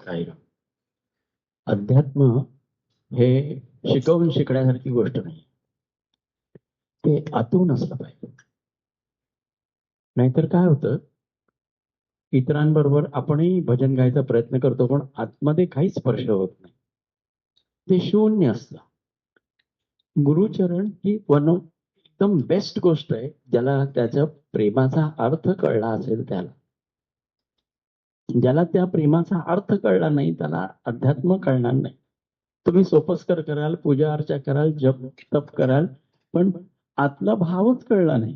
काय अध्यात्म हे शिकवून शिकण्यासारखी गोष्ट नाही, ते आतून असलं पाहिजे. नाहीतर काय होतं, इतरांबरोबर आपणही भजन गायचा प्रयत्न करतो, पण आतमध्ये काहीच स्पर्श होत नाही, ते शून्य असतं. गुरुचरण ही एकदम बेस्ट गोष्ट आहे. ज्याला त्याच्या प्रेमाचा अर्थ कळला असेल, ज्याला त्या प्रेमाचा अर्थ कळला नाही, त्याला अध्यात्म कळणार नाही. तुम्ही सोपस्कर कराल, पूजा अर्चा कराल, जप तप कराल, पण आतला भावच कळला नाही,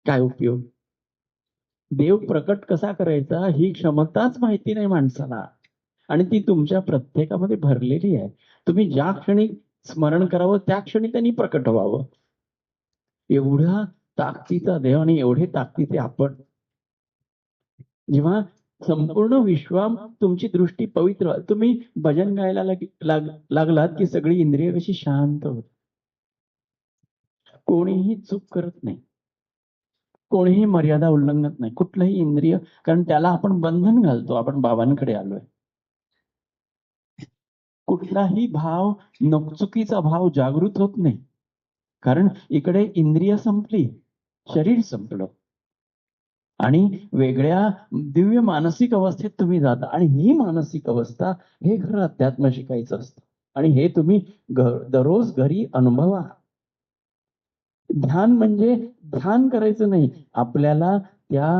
काय उपयोग? देव प्रकट कसा करायचा ही क्षमताच माहिती नाही माणसाला, आणि ती तुमच्या प्रत्येकामध्ये भरलेली आहे. तुम्ही ज्या क्षणी स्मरण करावं त्या क्षणी त्यांनी प्रकट व्हावं. एवढा ताकदीचा देव आणि एवढे ताकदीचे आपण. जेव्हा संपूर्ण विश्वा तुमची दृष्टी पवित्र, तुम्ही भजन गायला लागलात की सगळी इंद्रिय कशी शांत होत, कोणीही चूक करत नाही, कोणीही मर्यादा उल्लंघत नाही, कुठलंही इंद्रिय. कारण त्याला आपण बंधन घालतो. आपण बाबांकडे आलोय. कुठलाही भाव, चुकीचा भाव जागृत होत नाही, कारण इकडे इंद्रिय संपली, शरीर संपलं, आणि वेगळ्या दिव्य मानसिक अवस्थेत तुम्ही जाता. आणि ही मानसिक अवस्था, हे खरं अध्यात्म शिकायचं असतं. आणि हे तुम्ही दररोज घरी अनुभवा. ध्यान म्हणजे ध्यान करायचं नाही, आपल्याला त्या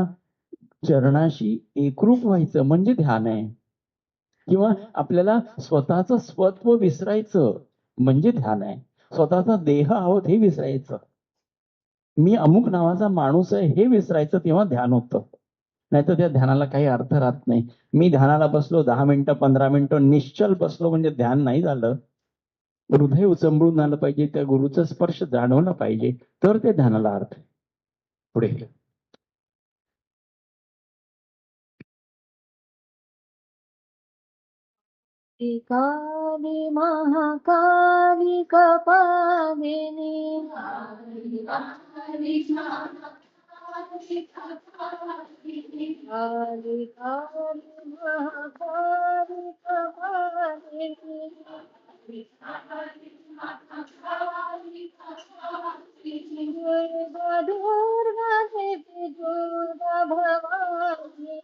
चरणाशी एकरूप व्हायचं म्हणजे ध्यान आहे. किंवा आपल्याला स्वतःचं स्वत्व विसरायचं म्हणजे ध्यान आहे. स्वतःचा देह आहोत हे विसरायचं, मी अमुक नावाचा माणूस आहे हे विसरायचं, तेव्हा ध्यान होतं. नाहीतर त्या ध्यानाला काही अर्थ राहत नाही. मी ध्यानाला बसलो 10 मिनिटं 15 मिनिटं निश्चल बसलो म्हणजे ध्यान नाही झालं. हृदय उचंबळून आलं पाहिजे, त्या गुरुचा स्पर्श जाणवला पाहिजे, तर ते ध्यानाला अर्थ आहे. पुढे काली महाकाली कपालिनी काली काली महाकाली कपालिनी दुर्गा दुर्गा देवी दुर्गा भवानी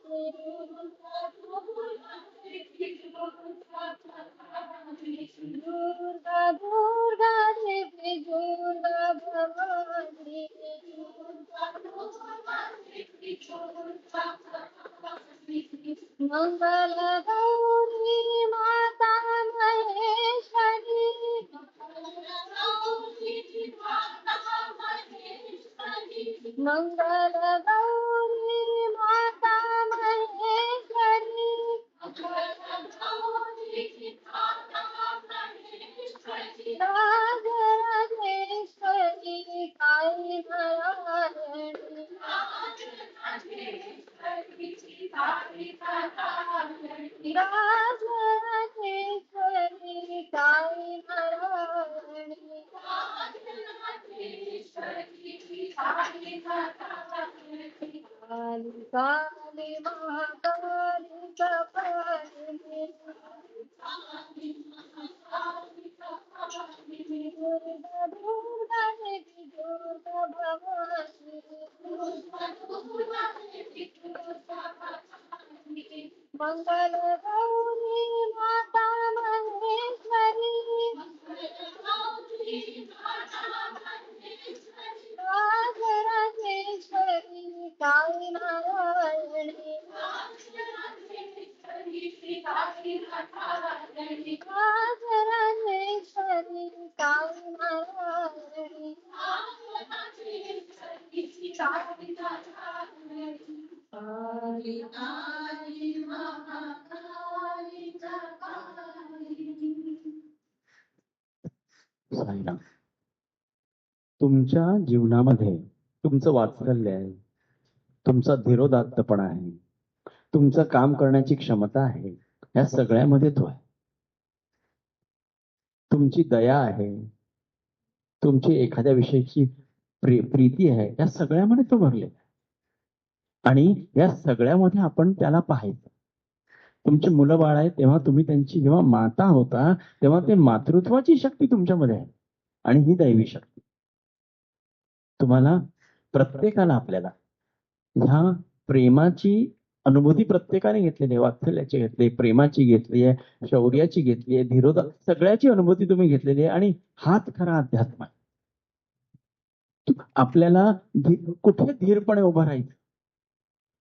दुर्गा दुर्गा देवी दुर्गा भवानी मंगल गौरी माता महेश्वरी मंगल गौरी माता महेश्वरी राजराजेश्वरी काली नारायणी राजराजेश्वरी काली नारायणी काली काली महाकाली कपालिनी दुर्गा दुर्गा देवी दुर्गा भवानी मंगल गौरी माता महेश्वरी राजराजेश्वरी काली नारायणी राजराजेश्वरी काली नारायणी काली काली महाकाली कपालिनी. साईराम. तुमच्या जीवनामध्ये तुमचं वात्सल्य आहे, तुमचा धीरोदात्तपणा आहे, तुमचं काम करण्याची क्षमता आहे, या सगळ्यामध्ये तो आहे. तुमची दया आहे, तुमची एखाद्या विषयीची प्रीती आहे, या सगळ्यामध्ये तो भरलेला आहे. आणि या सगळ्यामध्ये आपण त्याला पाहायचं. तुमची मुलं बाळ आहेत तेव्हा तुम्ही त्यांची जेव्हा माता होता तेव्हा ते मातृत्वाची शक्ती तुमच्यामध्ये आहे आणि ही दैवी शक्ती तुम्हाला प्रत्येकाला आपल्याला ह्या प्रेमाची अनुभूती प्रत्येकाने घेतलेली आहे. वात्सल्याची घेतली, प्रेमाची घेतली आहे, शौर्याची घेतली आहे, धीरोदा सगळ्याची अनुभूती तुम्ही घेतलेली आहे आणि हाच खरा अध्यात्म आहे. आपल्याला कुठे धीरपणे उभं राहायचं,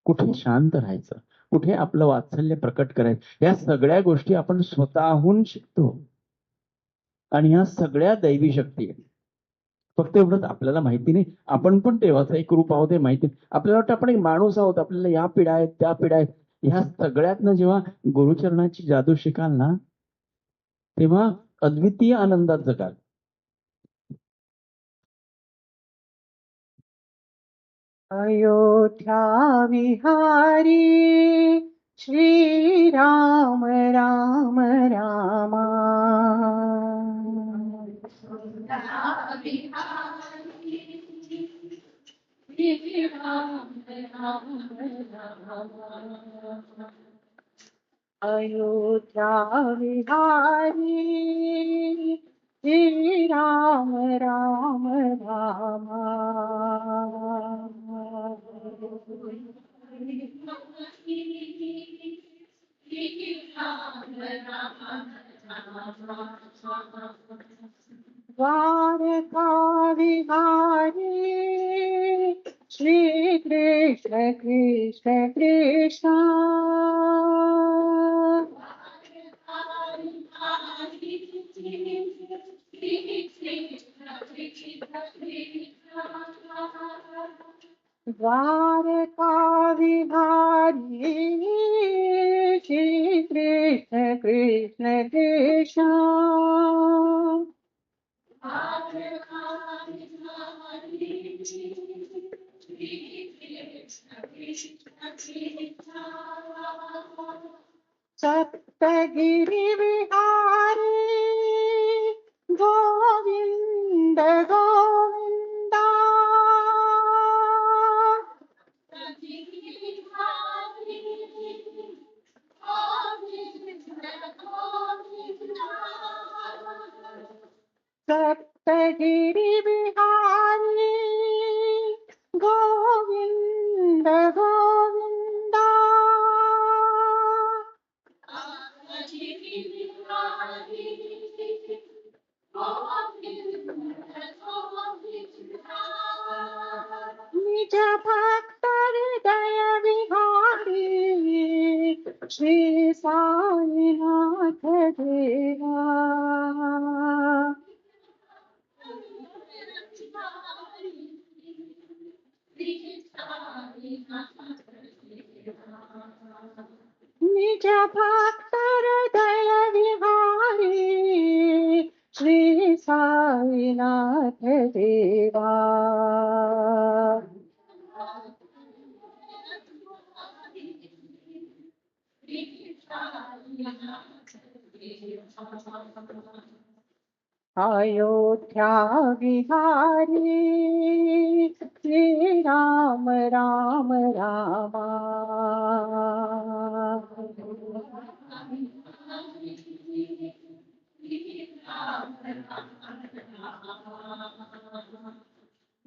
कुठे शांत राहायचं, कुठे आपलं वात्सल्य प्रकट करायचं, या सगळ्या गोष्टी आपण स्वतःहून शिकतो आणि ह्या सगळ्या दैवी शक्ती आहेत. फक्त एवढंच आपल्याला माहिती नाही, आपण पण तेव्हाचा एक रूप आहोत हे माहिती नाही. आपल्याला वाटतं आपण एक माणूस आहोत, आपल्याला या पिढ्या आहेत त्या पिढ्या आहेत. ह्या सगळ्यातनं जेव्हा गुरुचरणाची जादू शिकाल ना तेव्हा अद्वितीय आनंदात जगाल. अयोध्या विहारी श्रीराम राम रामा अयोध्या विहारी श्रीराम राम रामा द्वारका विहारी श्री कृष्ण कृष्ण कृष्ण द्वारका विहारी श्री कृष्ण कृष्ण कृष्ण सप्तगिरि विहारी गोविंद गोविंदा सप्तगिरि विहारी गोविंद गोविंदा निज भक्त हृदय विहारी श्री साईनाथ देवा निज भक्त हृदय विहारी श्री साईनाथ देवा अयोध्या विहारी श्री राम राम रामा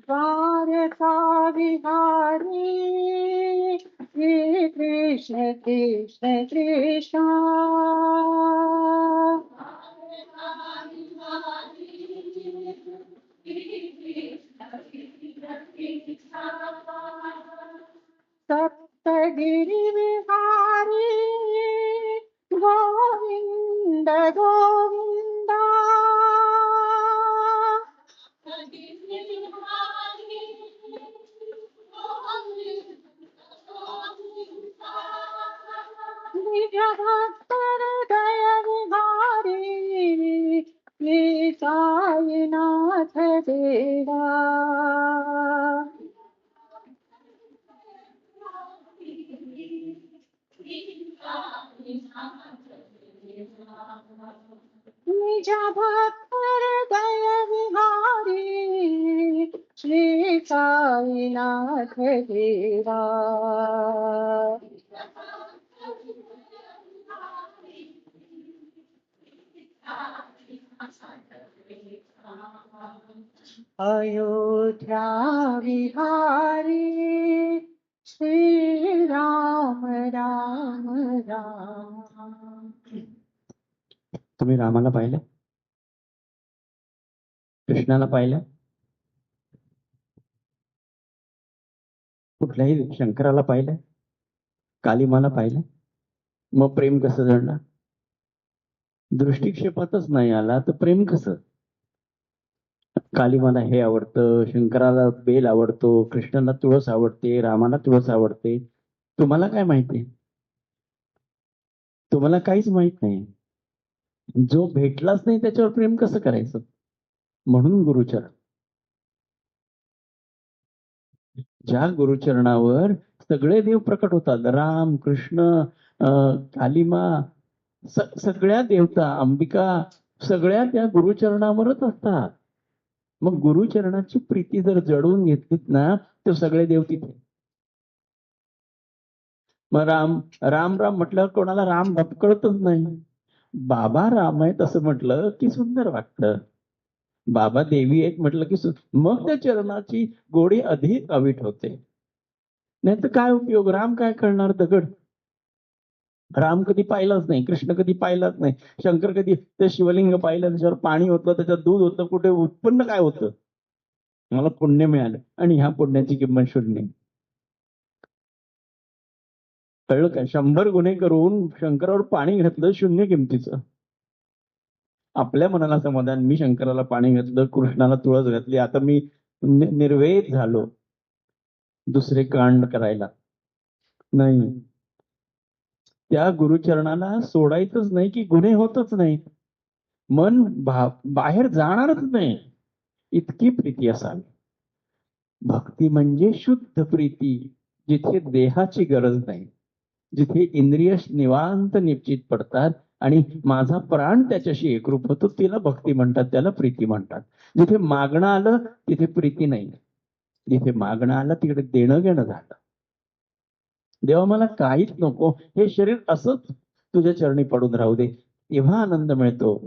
द्वारका विहारी श्री कृष्ण कृष्ण कृष्ण सप्तगिरि विहारी गोविंद गोविंदा निज भक्त हृदय विहारी श्री साईनाथ देवा निज भक्त हृदय विहारी श्री साईनाथ देवा अयोध्या विहारी श्री राम राम राम. तुम्ही रामाला पाहिलं, कृष्णाला पाहिलं, कुठल्याही शंकराला पाहिलं, कालिमाला पाहिलं, मग प्रेम कसं जडणार? दृष्टिक्षेपातच नाही आला तर प्रेम कसं? कालिमाला हे आवडतं, शंकराला बेल आवडतो, कृष्णाला तुळस आवडते, रामाला तुळस आवडते. तुम्हाला काय माहिती? तुम्हाला काहीच माहित नाही. जो भेटलाच नाही त्याच्यावर प्रेम कसं करायचं? म्हणून गुरुचरण. ज्या गुरुचरणावर सगळे देव प्रकट होतात, राम, कृष्ण, कालिमा, सगळ्या देवता, अंबिका, सगळ्या त्या गुरुचरणावरच असतात. मग गुरुचरणाची प्रीती जर जडवून घेतलीत ना तर सगळे देव तिथे. मग राम राम राम म्हटल्यावर कोणाला राम कळतच नाही. बाबा राम आहेत असं म्हटलं की सुंदर वाटतं, बाबा देवी आहेत म्हटलं की मग त्या चरणाची गोडी अधिक अवीट होते. नाही तर काय उपयोग? राम काय कळणार? दगड. राम कधी पाहिलाच नाही, कृष्ण कधी पाहिलाच नाही, शंकर कधी ते शिवलिंग पाहिलं, त्याच्यावर पाणी होतं, त्याच्यात दूध होतं, कुठे उत्पन्न काय होतं? मला पुण्य मिळालं आणि ह्या पुण्याची किंमत शून्य. कळलं काय? 100 गुन्हे करून शंकरावर पाणी घातलं शून्य किमतीचं. आपल्या मनाला समाधान, मी शंकराला पाणी घातलं, कृष्णाला तुळस घातली, आता मी निर्वेद झालो. दुसरे कांड करायला नाही. त्या गुरुचरणाला सोडायचंच नाही की गुन्हे होतच नाही, मन बाहेर जाणारच नाही, इतकी प्रीती असावी. भक्ती म्हणजे शुद्ध प्रीती, जिथे देहाची गरज नाही, जिथे इंद्रिय निवांत निश्चित पडतात आणि माझा प्राण त्याच्याशी एकरूप होतो, तिला भक्ती म्हणतात, त्याला प्रीती म्हणतात. जिथे मागणं आलं तिथे प्रीती नाही, जिथे मागणं आलं तिकडे देणं घेणं झालं. देवा मला काहीच नको, हे शरीर असंच तुझ्या चरणी पडून राहू दे, तेव्हा आनंद मिळतो.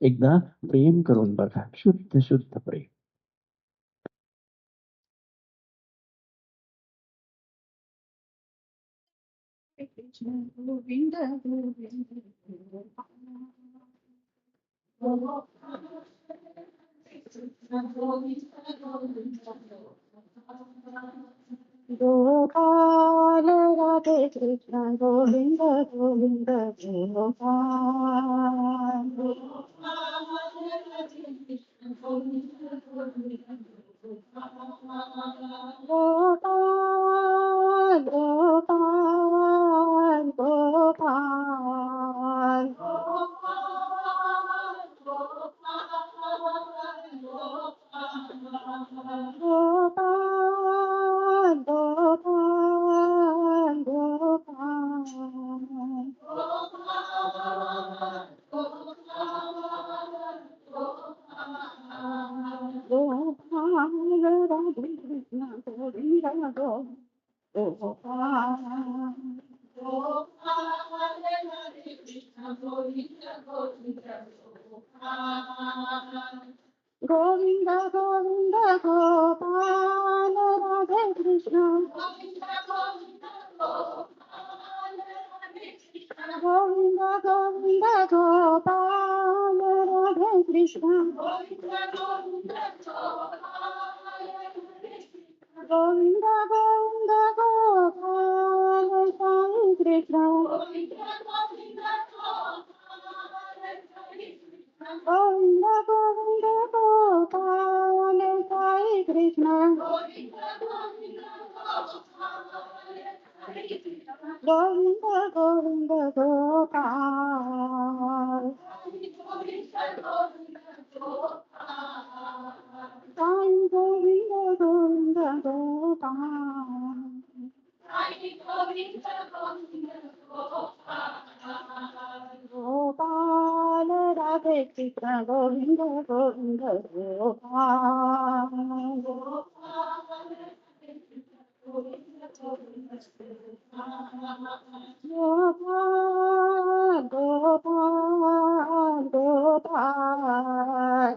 एकदा प्रेम करून बघा, शुद्ध शुद्ध प्रेम. कृष्ण गोविंद गोविंद गोपाल राधे कृष्ण गोविंद गोविंद गोपाल गोपाल गोपाल गोपाल गोपाल गोपाल राधे कृष्ण गोविंद गोविंद गोविंद गोपाल राधे कृष्ण गोविंद गोविंद गोपाल राधे कृष्ण गोविंद गोविंद गोपाल साई कृष्ण गोविंद गोविंद गोपाल साई कृष्ण गोविंद गोविंद गोपाल साई गोविंद गोविंद गोपाल गोपाल राधे कृष्ण गोविंद गोविंद गोपाल गोपाल गोपाल गोपाल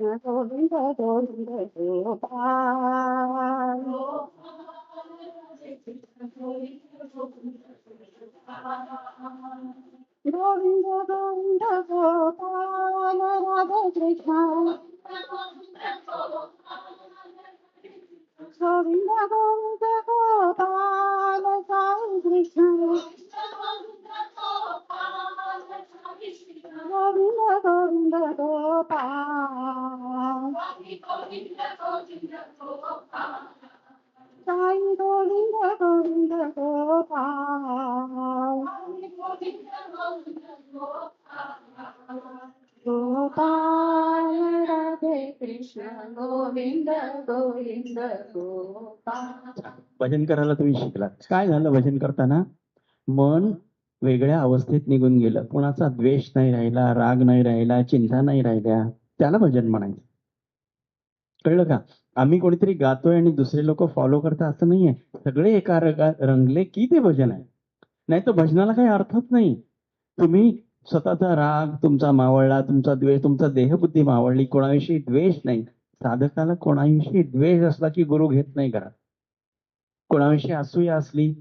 कृष्ण गोविंद गोविंद गोपाल गोविंद गोविंद गोपाल राधे कृष्ण गोविंद गोविंद गोपाल साई कृष्ण गोविंद गोविंद गोपाल साई गोविंद गोविंद गोपाल गोपाल राधे कृष्ण गोविंद गोविंद गोपाल. भजन करायला तुम्ही शिकलात. काय झालं भजन करताना? मन वेगळ्या अवस्थेत निघून गेलं. कोणाचा द्वेष नाही राहिला, राग नाही राहिला, चिंता नाही राहिल्या. त्याला भजन म्हणायचं. कळलं का? आम्ही कोणीतरी गातोय आणि दुसरे लोक फॉलो करतात असं नाहीये. सगळे एका रंगले की ते भजन आहे. नाही तर भजनाला काही अर्थच नाही. तुम्ही स्वतःचा राग तुमचा मावळला, तुमचा द्वेष, तुमचा देहबुद्धी मावळली, कोणाविषयी द्वेष नाही. साधकाला कोणाविषयी द्वेष असला की गुरु घेत नाही घरात. कोणाविषयी असूया असली,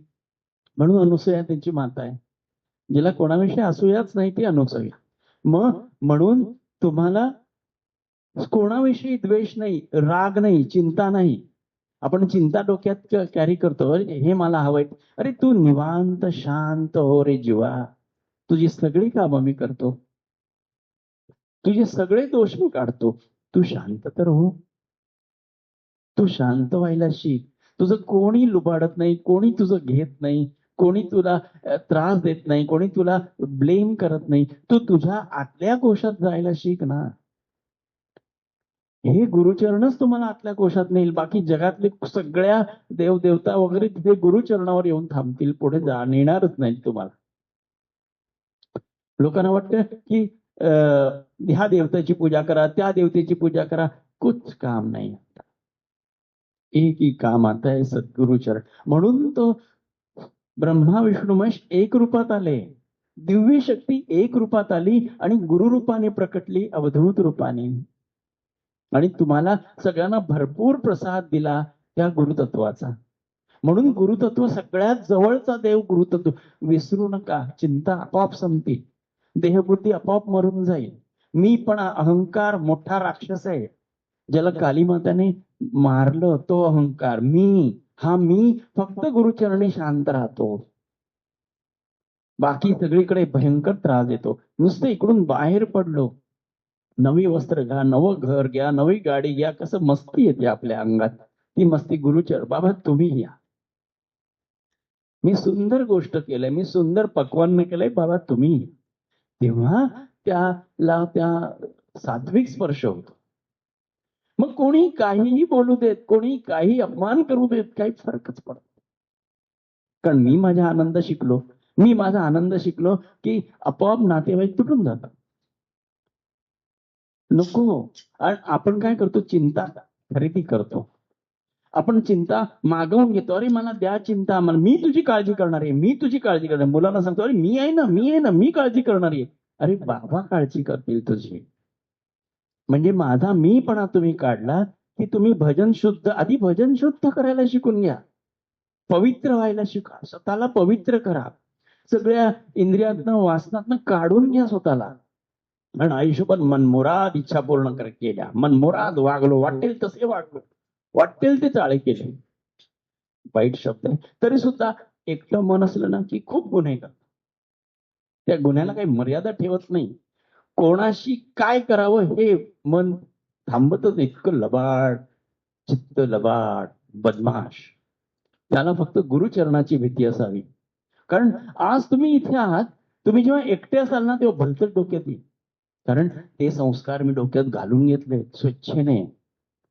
म्हणून अनुसूया त्यांची माता आहे. जिला कोणाविषयी असूयाच नाही ती अनुसूया. मग म्हणून तुम्हाला कोणाविषयी द्वेष नाही, राग नाही, चिंता नाही. आपण चिंता डोक्यात कॅरी करतो, अरे हे मला हवंय. अरे तू निवांत शांत हो रे जीवा. तुझी सगळी कामं मी करतो, तुझे सगळे दोष मी काढतो. तू शांत तर हो. तू शांत व्हायला शिक. तुझं कोणी लुबाडत नाही, कोणी तुझं घेत नाही, कोणी तुला त्रास देत नाही, कोणी तुला ब्लेम करत नाही. तू तुझ्या आतल्या कोशात जायला शिक ना. हे गुरुचरणच तुम्हाला आतल्या कोशात नेईल. बाकी जगातले सगळ्या देवदेवता वगैरे तिथे गुरुचरणावर येऊन थांबतील, पुढे नेणारच नाही तुम्हाला. लोकांना वाटतं की ह्या देवतेची पूजा करा, त्या देवतेची पूजा करा. कुछ काम नाही. एक ही काम आता है सद्गुरुचरण. म्हणून तो ब्रह्मा विष्णू महेश एक रूपात आले. दिव्य शक्ती एक रूपात आली आणि गुरुरूपाने प्रकटली, अवधूत रूपाने. आणि तुम्हाला सगळ्यांना भरपूर प्रसाद दिला त्या गुरुतत्वाचा. म्हणून गुरुतत्व सगळ्यात जवळचा देव गुरुतत्व. विसरू नका. चिंता आपोआप संपतील, देहबुद्धी आपोआप मरून जाईल. मी पण अहंकार मोठा राक्षस आहे. ज्याला कालीमाताने मारलं तो अहंकार. मी फक्त गुरुचरणी शांत राहतो. बाकी सगळीकडे भयंकर त्रास देतो. नुसतं इकडून बाहेर पडलो, नवी वस्त्र घ्या, नवं घर घ्या, नवी गाडी घ्या, कसं मस्ती येते आपल्या अंगात. ती मस्ती गुरुचर बाबा तुम्ही या. मी सुंदर गोष्ट केलंय, मी सुंदर पक्वान्न केलंय, बाबा तुम्ही. तेव्हा त्या सात्विक स्पर्श होतो. मग कोणी काहीही बोलू देत, कोणी काही अपमान करू देत, काही फरकच पडत. कारण मी माझा आनंद शिकलो की आपोआप नातेवाईक तुटून जातात. नको. आणि आपण काय करतो, चिंता खरेदी करतो. आपण चिंता मागवून घेतो. अरे मला द्या चिंता, मला, मी तुझी काळजी करणार आहे, मी तुझी काळजी करणार. मुलांना सांगतो, अरे मी आहे ना, मी काळजी करणार आहे. अरे बाबा काळजी करतील तुझी. म्हणजे माझा मीपणा तुम्ही काढला की तुम्ही आधी भजन शुद्ध करायला शिकून घ्या. पवित्र व्हायला शिका. स्वतःला पवित्र करा. सगळ्या इंद्रियातनं वासनातनं काढून घ्या स्वतःला. आणि आयुष्यभर मनमुराद इच्छा पूर्ण केल्या, मनमुराद वागलो, वाटेल तसे वागलो, वाटेल ते चाळे केले. वाईट शब्द आहे. तरी सुद्धा एकटं मन असलं ना की खूप गुन्हे करतात. त्या गुन्ह्याला काही मर्यादा ठेवत नाही. कोणाशी काय करावं हे मन थांबतच. इतकं लबाड चित्त, लबाड बदमाश. त्याला फक्त गुरुचरणाची भीती असावी. कारण आज तुम्ही इथे आहात, तुम्ही जेव्हा एकटे असाल ना तेव्हा भलतच डोक्यात येईल. कारण ते संस्कार मी डोक्यात घालून घेतले स्वेच्छेने.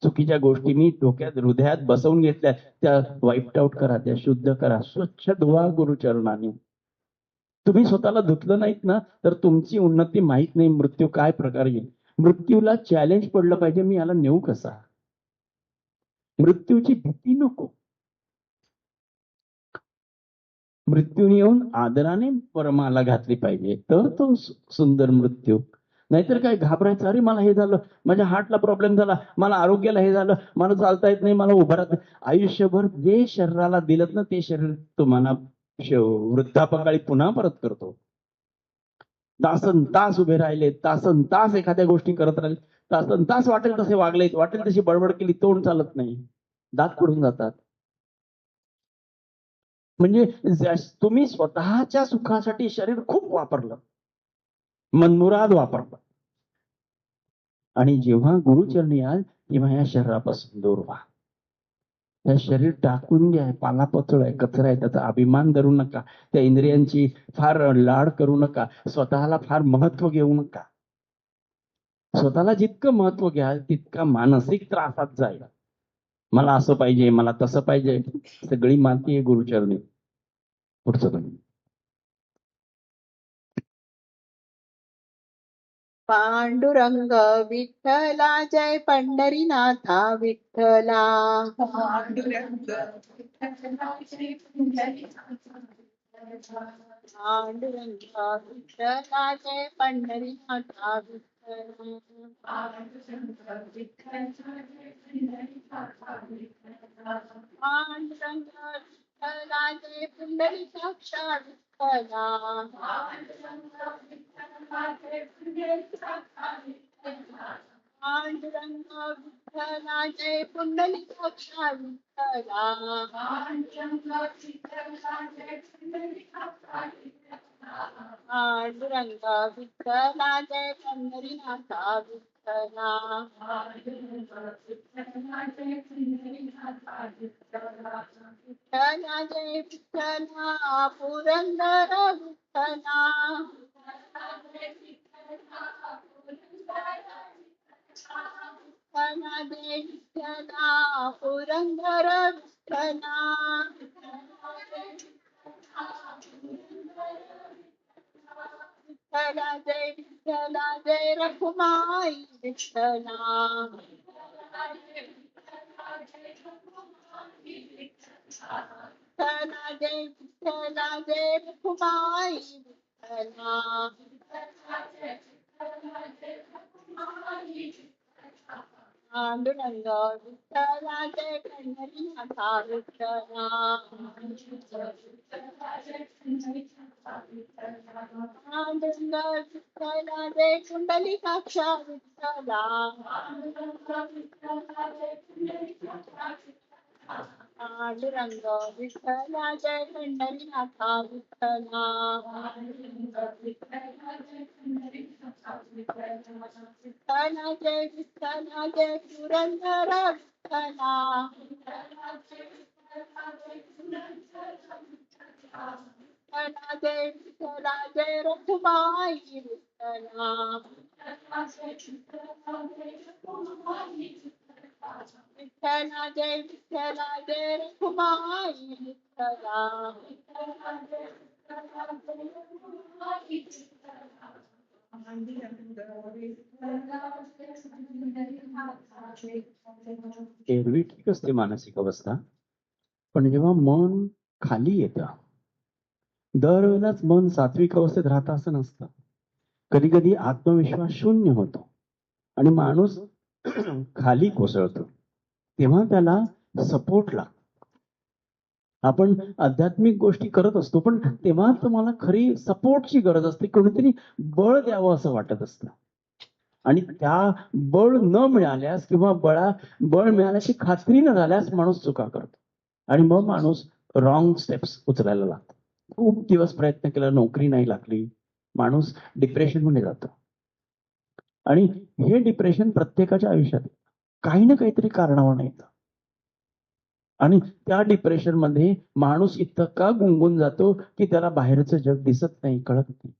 चुकीच्या गोष्टी मी डोक्यात हृदयात बसवून घेतल्या. त्या वाईट आउट करा, त्या शुद्ध करा, स्वच्छ धुवा गुरुचरणाने. तुम्ही स्वतःला धुतलं नाहीत ना तर तुमची उन्नती माहित नाही. मृत्यू काय प्रकारे येईल. मृत्यूला चॅलेंज पडलं पाहिजे, मी याला नेऊ कसा. मृत्यूची भीती नको. मृत्यूने येऊन आदराने परमाला घातली पाहिजे, तर तो सुंदर मृत्यू. नाहीतर काय घाबरायचं, अरे मला हे झालं, माझ्या हार्टला प्रॉब्लेम झाला, मला आरोग्याला हे झालं, मला चालता येत नाही, मला उभं राहत नाही. आयुष्यभर जे शरीराला दिलं ना ते शरीर तुम्हाला वृद्धापकाळी पुन्हा परत करतो. तासन तास उभे राहिले, तासन तास एखाद्या गोष्टी करत राहिले, तासन तास वाटेल तसे वागले, वाटेल तशी बडबड केली, तोंड चालत नाही, दात पडून जातात. म्हणजे तुम्ही स्वतःच्या सुखासाठी शरीर खूप वापरलं, मनमुराद वापरलं, आणि जेव्हा गुरुचरणी याल तेव्हा या शरीरापासून दूर व्हा. हे शरीर टाकून घ्या, पालापचळ आहे, कचरा आहे, त्याचा अभिमान धरू नका, त्या इंद्रियांची फार लाड करू नका, स्वतःला फार महत्व घेऊ नका. स्वतःला जितकं महत्व घ्याल तितका मानसिक त्रासात जाईल. मला असं पाहिजे, मला तसं पाहिजे, सगळी माती आहे गुरुचरणी. पुढचं तुम्ही. पांडुरंग विठ्ठला जय पंढरीनाथा विठ्ठला. पांडुरंग विठ्ठला जय पंढरीनाथा विठ्ठला. पांडुरंग विठ्ठला जय पंढरीनाथा विठ्ठला. पांडुरंग विठ्ठला जय पंढरीनाथा विठ्ठला. पांडुरंग विठ्ठला जय पुंडरीकाक्षा विठ्ठला. पांडुरंग विठ्ठला जय पंढरीनाथा विठ्ठला. पांडुरंग विठ्ठला जय पुंडरीकाक्षा विठ्ठला. पांडुरंग विठ्ठला जय पंढरीनाथा विठ्ठला. पांडुरंग विठ्ठला जय पंढरीनाथा विठ्ठला. पांडुरंग विठ्ठला जय पंढरीनाथा विठ्ठला. विठ्ठला जय विठ्ठला पुरंदर विठ्ठला. विठ्ठला जय विठ्ठला पुरंदर विठ्ठला. विठ्ठला जय विठ्ठला जय रखुमाई विठ्ठला. विठ्ठला जय विठ्ठला जय रखुमाई विठ्ठला. पांडुरंग विठ्ठला जय पंढरीनाथा विठ्ठला. पांडुरंग विठ्ठला जय पुंडलीकाक्षा विठ्ठला. पांडुरंग विठ्ठला जय पंढरीनाथा विठ्ठला. विठ्ठला जय विठ्ठला जय पुरंदर विठ्ठला. विठ्ठला जय विठ्ठला जय रखुमाई विठ्ठला. विठ्ठला जय विठ्ठला जय रखुमाई विठ्ठला. एरवी ठीक असते मानसिक अवस्था, पण जेव्हा मन खाली येतं, दरवेळेलाच मन सात्विक अवस्थेत राहतं असं नसतं. कधी कधी आत्मविश्वास शून्य होतो आणि माणूस खाली कोसळतो, तेव्हा त्याला सपोर्ट लागतो. आपण आध्यात्मिक गोष्टी करत असतो, पण तेव्हा तुम्हाला खरी सपोर्टची गरज असते, कोणीतरी बळ द्यावं असं वाटत असतं. आणि त्या बळ न मिळाल्यास किंवा बळ मिळाल्याची खात्री न झाल्यास माणूस चुका करतो आणि मग माणूस रॉंग स्टेप्स उचलायला लागतो. खूप दिवस प्रयत्न केला, नोकरी नाही लागली, माणूस डिप्रेशन मध्ये जातो. आणि हे डिप्रेशन प्रत्येकाच्या आयुष्यात काही ना काहीतरी कारणावरून येतं. आणि त्या डिप्रेशन मध्ये माणूस इतका गुंगून जातो की त्याला बाहेरचं जग दिसत नाही, कळत नाही,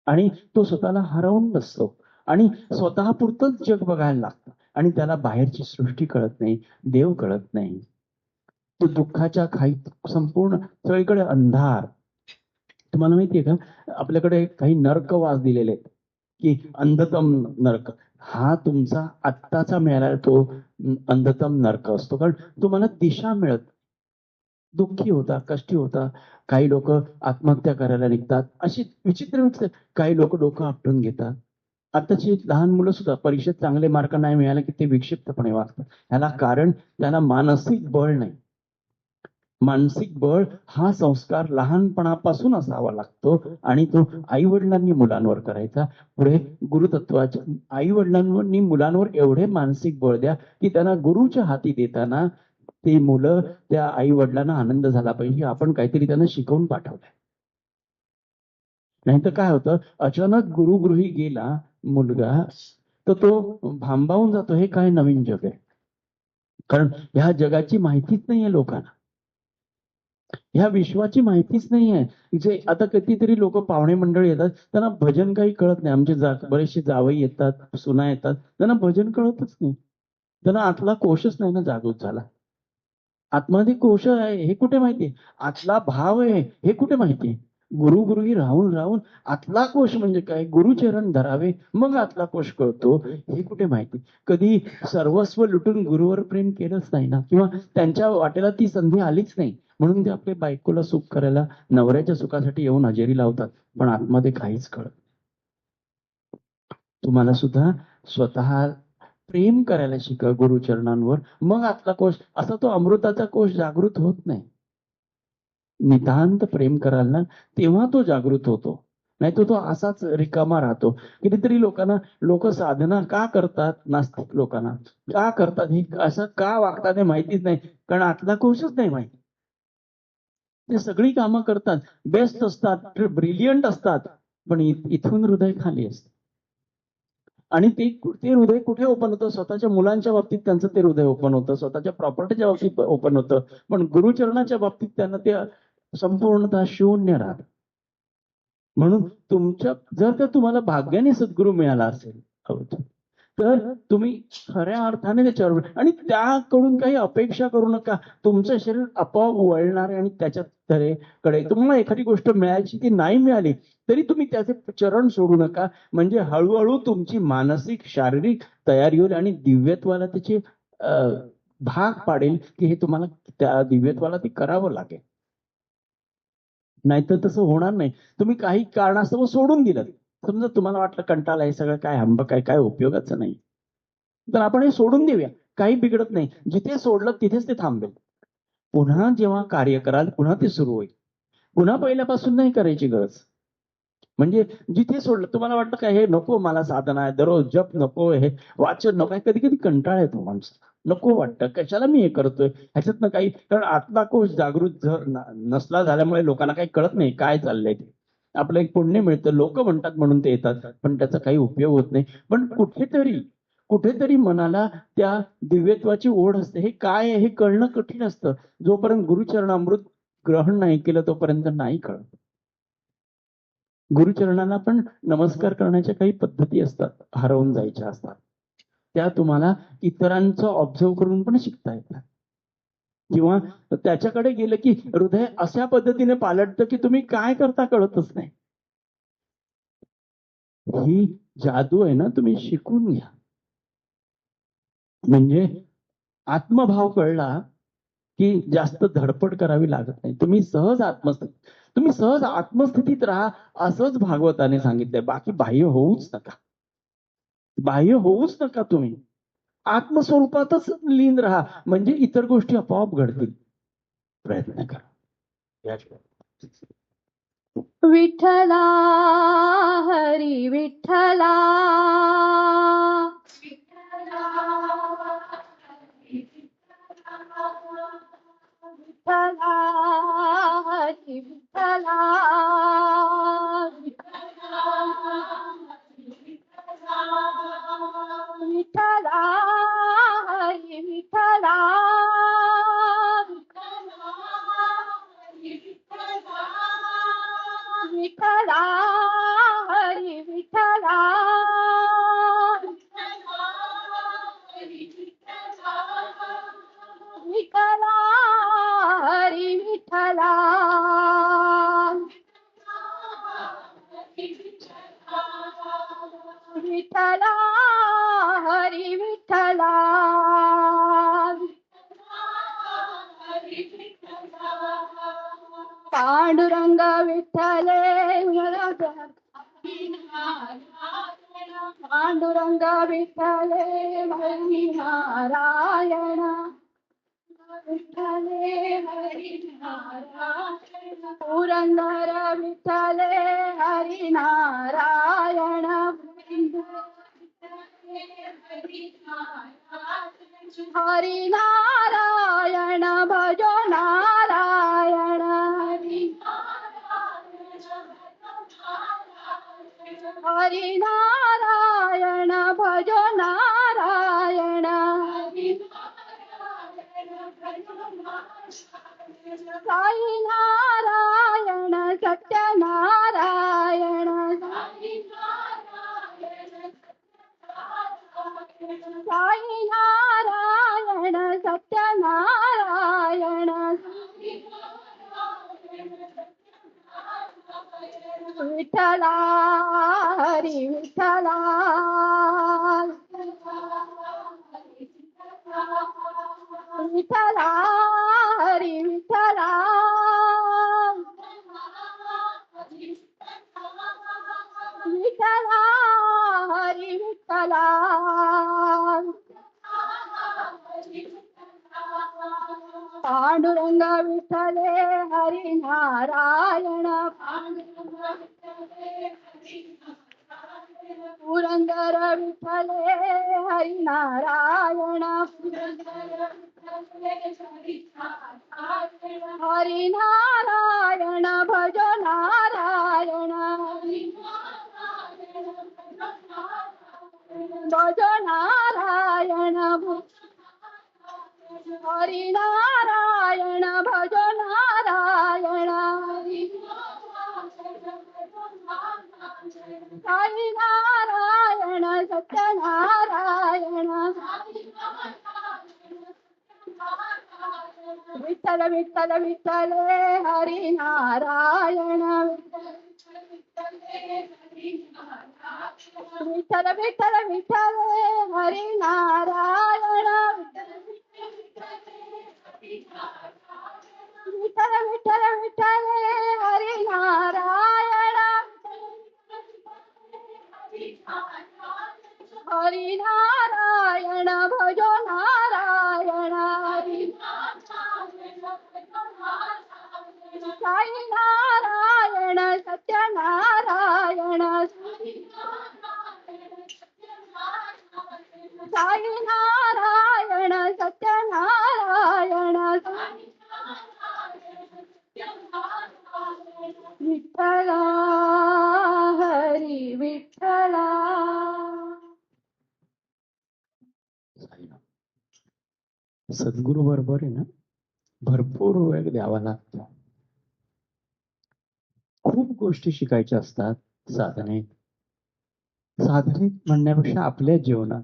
आणि तो स्वतःला हरवून बसतो आणि स्वतःपुरतंच जग बघायला लागतं आणि त्याला बाहेरची सृष्टी कळत नाही, देव कळत नाही. तो दुःखाच्या खाईत संपूर्ण सगळीकडे अंधार. तुम्हाला माहितीये का, आपल्याकडे काही नरकवास दिलेले आहेत की अंधतम नरक. हा तुमचा आत्ताचा मिळाला तो अंधतम नरक असतो, कारण तुम्हाला दिशा मिळत दुःखी होता, कष्टी होता. काही लोक आत्महत्या करायला निघतात. अशी विचित्र विचित्र काही लोक डोकं आपटून घेतात. आताची लहान मुलं सुद्धा परीक्षेत चांगले मार्क नाही मिळाले की ते विक्षिप्तपणे वागतात. ह्याला कारण त्यांना मानसिक बळ नाही. मानसिक बळ हा संस्कार लहानपणापासून असावा लागतो आणि तो आई वडिलांनी मुलांवर करायचा. पुढे गुरुतत्वाच्या आई वडिलांनी मुलांवर एवढे मानसिक बळ द्या की त्यांना गुरुच्या हाती देताना ते मुलं त्या आई वडिलांना आनंद झाला पाहिजे. आपण काहीतरी त्यांना शिकवून पाठवलंय. नाहीतर काय होतं, अचानक गुरुगृही गेला मुलगा तर तो भांबावून जातो. हे काय नवीन जग आहे. कारण ह्या जगाची माहितीच नाहीये लोकांना. ह्या विश्वाची माहितीच नाहीये. जे आता कितीतरी लोक पाहुणे मंडळी येतात त्यांना भजन काही कळत नाही. आमचे बरेचसे जावई येतात, सुना येतात, त्यांना भजन कळतच नाही. त्यांना आतला कोशच नाही ना जागृत झाला. आतमध्ये कोश आहे हे कुठे माहितीये, आतला भाव आहे हे कुठे माहितीये. गुरुगृही राहून राहून आतला कोश म्हणजे काय, गुरुचरण धरावे मग आतला कोश कळतो हे कुठे माहिती. कधी सर्वस्व लुटून गुरुवर प्रेम केलंच नाही ना, किंवा त्यांच्या वाटेला ती संधी आलीच नाही. म्हणून ते आपल्या बायकोला सुख करायला नवऱ्याच्या सुखासाठी येऊन हजेरी लावतात, पण आतमध्ये काहीच कळत. तुम्हाला सुद्धा स्वतः प्रेम करायला शिका गुरुचरणांवर, मग आतला कोश, असा तो अमृताचा कोश जागृत होत नाही. नितांत प्रेम कराल ना तेव्हा तो जागृत होतो. नाही तो असाच रिकामा राहतो. कितीतरी लोकांना लोक साधना का करतात, नास्तिक लोकांना का करतात, हे असं का वागतात हे माहितीच नाही. कारण आतला कोशच नाही माहिती. ते सगळी कामं करतात, बेस्ट असतात, ब्रिलियंट असतात, पण इथून हृदय खाली असतं. आणि ते हृदय कुठे ओपन होतं, स्वतःच्या मुलांच्या बाबतीत त्यांचं ते हृदय ओपन होतं, स्वतःच्या प्रॉपर्टीच्या बाबतीत ओपन होतं, पण गुरुचरणाच्या बाबतीत त्यांना ते संपूर्णतः शून्य राहत. म्हणून तुमच्या जर का तुम्हाला भाग्याने सद्गुरू मिळाला असेल तर तुम्ही खऱ्या अर्थाने त्याच्यावर, आणि त्याकडून काही अपेक्षा करू नका. तुमचं शरीर आपोआप वळणार आहे आणि त्याच्या कडे तुम्हाला एखादी गोष्ट मिळायची ती नाही मिळाली तरी तुम्ही त्याचे चरण सोडू नका. म्हणजे हळूहळू तुमची मानसिक शारीरिक तयारी होईल आणि दिव्यत्वाला त्याचे भाग पाडेल की हे तुम्हाला त्या दिव्यत्वाला ते करावं लागेल. नाहीतर तसं होणार नाही. तुम्ही काही कारणास्तव सोडून दिलं, समजा तुम्हाला वाटलं कंटाळा हे सगळं काय हंब काय उपयोगाचं नाही, तर आपण हे सोडून देऊया, काही बिघडत नाही. जिथे सोडलं तिथेच ते थांबेल. पुन्हा जेव्हा कार्य कराल पुन्हा ते सुरू होईल. पुन्हा पहिल्यापासून नाही करायची गरज. म्हणजे जिथे सोडलं, तुम्हाला वाटतं काय हे नको मला साधना आहे, दररोज जप नको, हे वाचन नको, कधी कधी कंटाळा येतो माणसाला, नको वाटतं कशाला मी हे करतोय ह्याच्यातनं काही. कारण आतला कोश जागृत नसला झाल्यामुळे लोकांना काही कळत नाही काय चाललंय ते. आपलं एक पुण्य मिळतं, लोक म्हणतात म्हणून ते येतात, पण त्याचा काही उपयोग होत नाही. पण कुठेतरी कुठेतरी मनाला त्या दिव्यत्वाची ओढ असते. हे काय आहे हे कळणं कठीण असतं. जोपर्यंत गुरुचरणामृत ग्रहण नाही केलं तोपर्यंत नाही कळत. गुरुचरणाला पण नमस्कार करण्याच्या काही पद्धती असतात, हरवून जायच्या असतात. त्या तुम्हाला इतरांचं ऑब्झर्व करून पण शिकता येतात. किंवा त्याच्याकडे गेलं की हृदय अशा पद्धतीने पालटतं की तुम्ही काय करता कळतच नाही. ही जादू आहे ना, तुम्ही शिकून घ्या. म्हणजे आत्मभाव कळला की जास्त धडपड करावी लागत नाही. तुम्ही सहज आत्मस्थितीत राहा, असंच भागवताने सांगितलंय. बाकी बाह्य होऊच नका. बाह्य होऊच नका. तुम्ही आत्मस्वरूपातच लीन राहा, म्हणजे इतर गोष्टी आपोआप घडतील. प्रयत्न करा. विठ्ठला हरी विठ्ठला, विठ्ठला हरी विठ्ठला, विठ्ठला हरी विठ्ठला, विठ्ठला हरी विठ्ठला, पांडुरंग विठ्ठले पांडुरंग विठ्ठले हरी नारायण विठ्ठले हरी नारायण पुरंदर विठ्ठले हरी नारायण हरी नारायण भजो नारायण हरी नारायण भजो नारायण साई नारायण सत्यनारायण साई नारायण सत्यनारायण विठ्ठला हरी विठ्ठला विठ्ठला हरी विठ्ठला विठ्ठला हरी विठ्ठला पांडुरंग विठ्ठले हरी नारायण पुरंदर विठ्ठले हरी नारायण हरी नारायण भजो नारायण भजो नारायण हरी नारायण भजो नारायण साई नारायण सत्यनारायण विठ्ठल विठ्ठल विठ्ठले हरी नारायण विठ्ठल विठ्ठल विठ्ठले हरी नारायण विठ्ठल विठ्ठल विठ्ठले हरी नारायण हरी नारायण भजो नारायण साई नारायण सत्यनारायण साई नारायण सत्यनारायण विठ्ठला हरी विठ्ठला सद्गुरू बरोबर आहे ना भरपूर वेळ द्यावा लागतो. खूप गोष्टी शिकायच्या असतात साधनेत. साधनेत म्हणण्यापेक्षा आपल्या जीवनात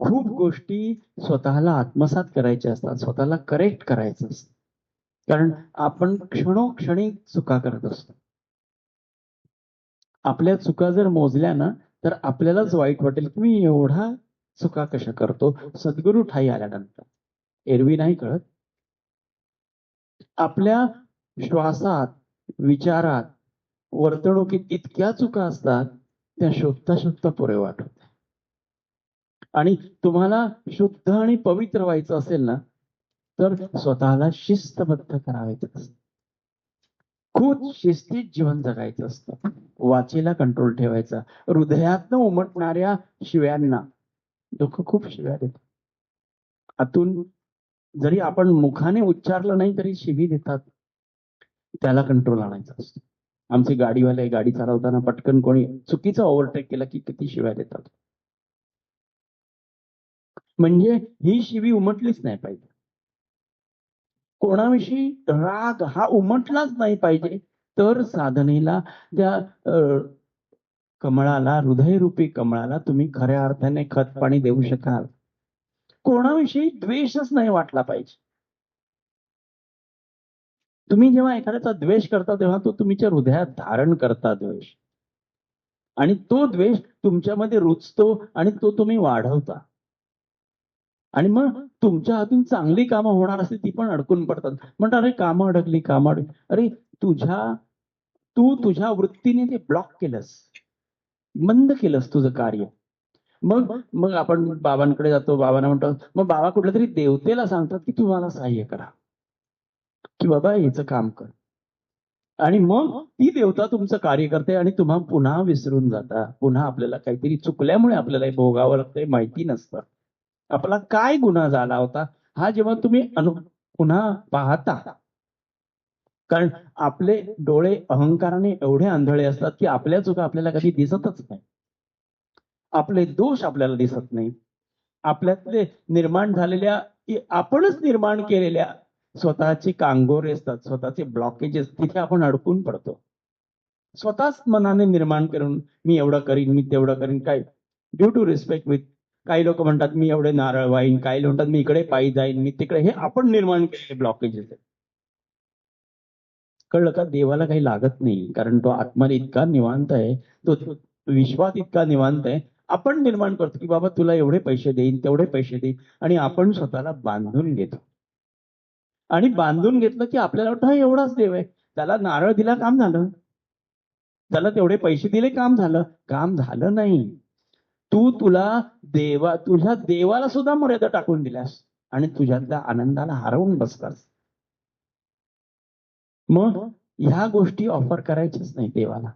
खूप गोष्टी स्वतःला आत्मसात करायच्या असतात, स्वतःला करेक्ट करायचं असतं. कारण आपण क्षणोक्षणी चुका करत असतो. आपल्या चुका जर मोजल्या ना तर आपल्यालाच वाईट वाटेल की मी एवढा चुका कशा करतो. सद्गुरू ठाई आल्यानंतर एरवी नाही कळत. आपल्या श्वासात, विचारात, वर्तणुकीत इतक्या चुका असतात त्या शोधता शोधता पुरे वाट होते. आणि तुम्हाला शुद्ध आणि पवित्र व्हायचं असेल ना तर स्वतःला शिस्तबद्ध करायचं असतं. खूप शिस्तीत जीवन जगायचं असतं. वाचेला कंट्रोल ठेवायचा. हृदयातनं उमटणाऱ्या शिव्यांना लोक खूप शिव्या देतात. आतून जरी आपण मुखाने उच्चारलं नाही तरी शिवी देतात. त्याला कंट्रोल आणायचं असतं. आमचे गाडीवाले गाडी चालवताना पटकन कोणी चुकीचं ओव्हरटेक केलं की किती शिव्या देतात. म्हणजे ही शिवी उमटलीच नाही पाहिजे. कोणाविषयी राग हा उमटलाच नाही पाहिजे. तर साधनेला त्या कमळाला, हृदयरूपी कमळाला तुम्ही खऱ्या अर्थाने खत पाणी देऊ शकाल. कोणाविषयी द्वेषच नाही वाटला पाहिजे. तुम्ही जेव्हा एखाद्याचा द्वेष करता तेव्हा तो तुमच्या हृदयात धारण करता द्वेष, आणि तो द्वेष तुमच्यामध्ये रुजतो आणि तो तुम्ही वाढवता. आणि मग तुमच्या हातून चांगली कामं होणार असते ती पण अडकून पडतात. म्हणतात अरे कामं अडकली, कामं अडकली. अरे तू तुझ्या वृत्तीने ते ब्लॉक केलंस, बंद केलंस तुझं कार्य. मग मग आपण बाबांकडे जातो, बाबांना म्हणतो, मग बाबा कुठल्या तरी देवतेला सांगतात की तू मला सहाय्य करा, की बाबा याचं काम कर. आणि मग ती देवता तुमचं कार्य करते आणि तुम्हा पुन्हा विसरून जाता. पुन्हा आपल्याला काहीतरी चुकल्यामुळे आपल्याला हे भोगावं लागतंय, माहिती नसतं आपला काय गुन्हा झाला होता हा जेव्हा तुम्ही पुन्हा पाहता. कारण आपले डोळे अहंकाराने एवढे आंधळे असतात की आपल्या चुका आपल्याला कधी दिसतच नाही, आपले दोष आपल्याला दिसत नाही. आपल्यातले निर्माण झालेल्या आपणच निर्माण केलेल्या स्वतःची कांगोरे असतात, स्वतःचे ब्लॉकेजेस, तिथे आपण अडकून पडतो. स्वतःच मनाने निर्माण करून मी एवढं करीन, मी तेवढं करीन. काय ड्यू टू रिस्पेक्ट विथ काही लोक म्हणतात मी एवढे नारळ वाईन, काही लोक म्हणतात मी इकडे पायी जाईन, मी तिकडे. हे आपण निर्माण केलेले ब्लॉकेजेस आहेत. कळलं का? देवाला काही लागत नाही, कारण तो आत्मा इतका निवांत आहे, तो विश्वात इतका निवांत आहे. आपण निर्माण करतो की बाबा तुला एवढे पैसे देईन, तेवढे पैसे देईन, आणि आपण स्वतःला बांधून घेतो. आणि बांधून घेतलं की आपल्याला वाटतं हा एवढाच देव आहे, त्याला नारळ दिला काम झालं, त्याला तेवढे पैसे दिले काम झालं. काम झालं नाही. तुझ्या देवाला सुद्धा मर्यादा टाकून दिल्यास आणि तुझ्यातल्या आनंदाला हरवून बसलास. मग ह्या गोष्टी ऑफर करायच्याच नाही देवाला.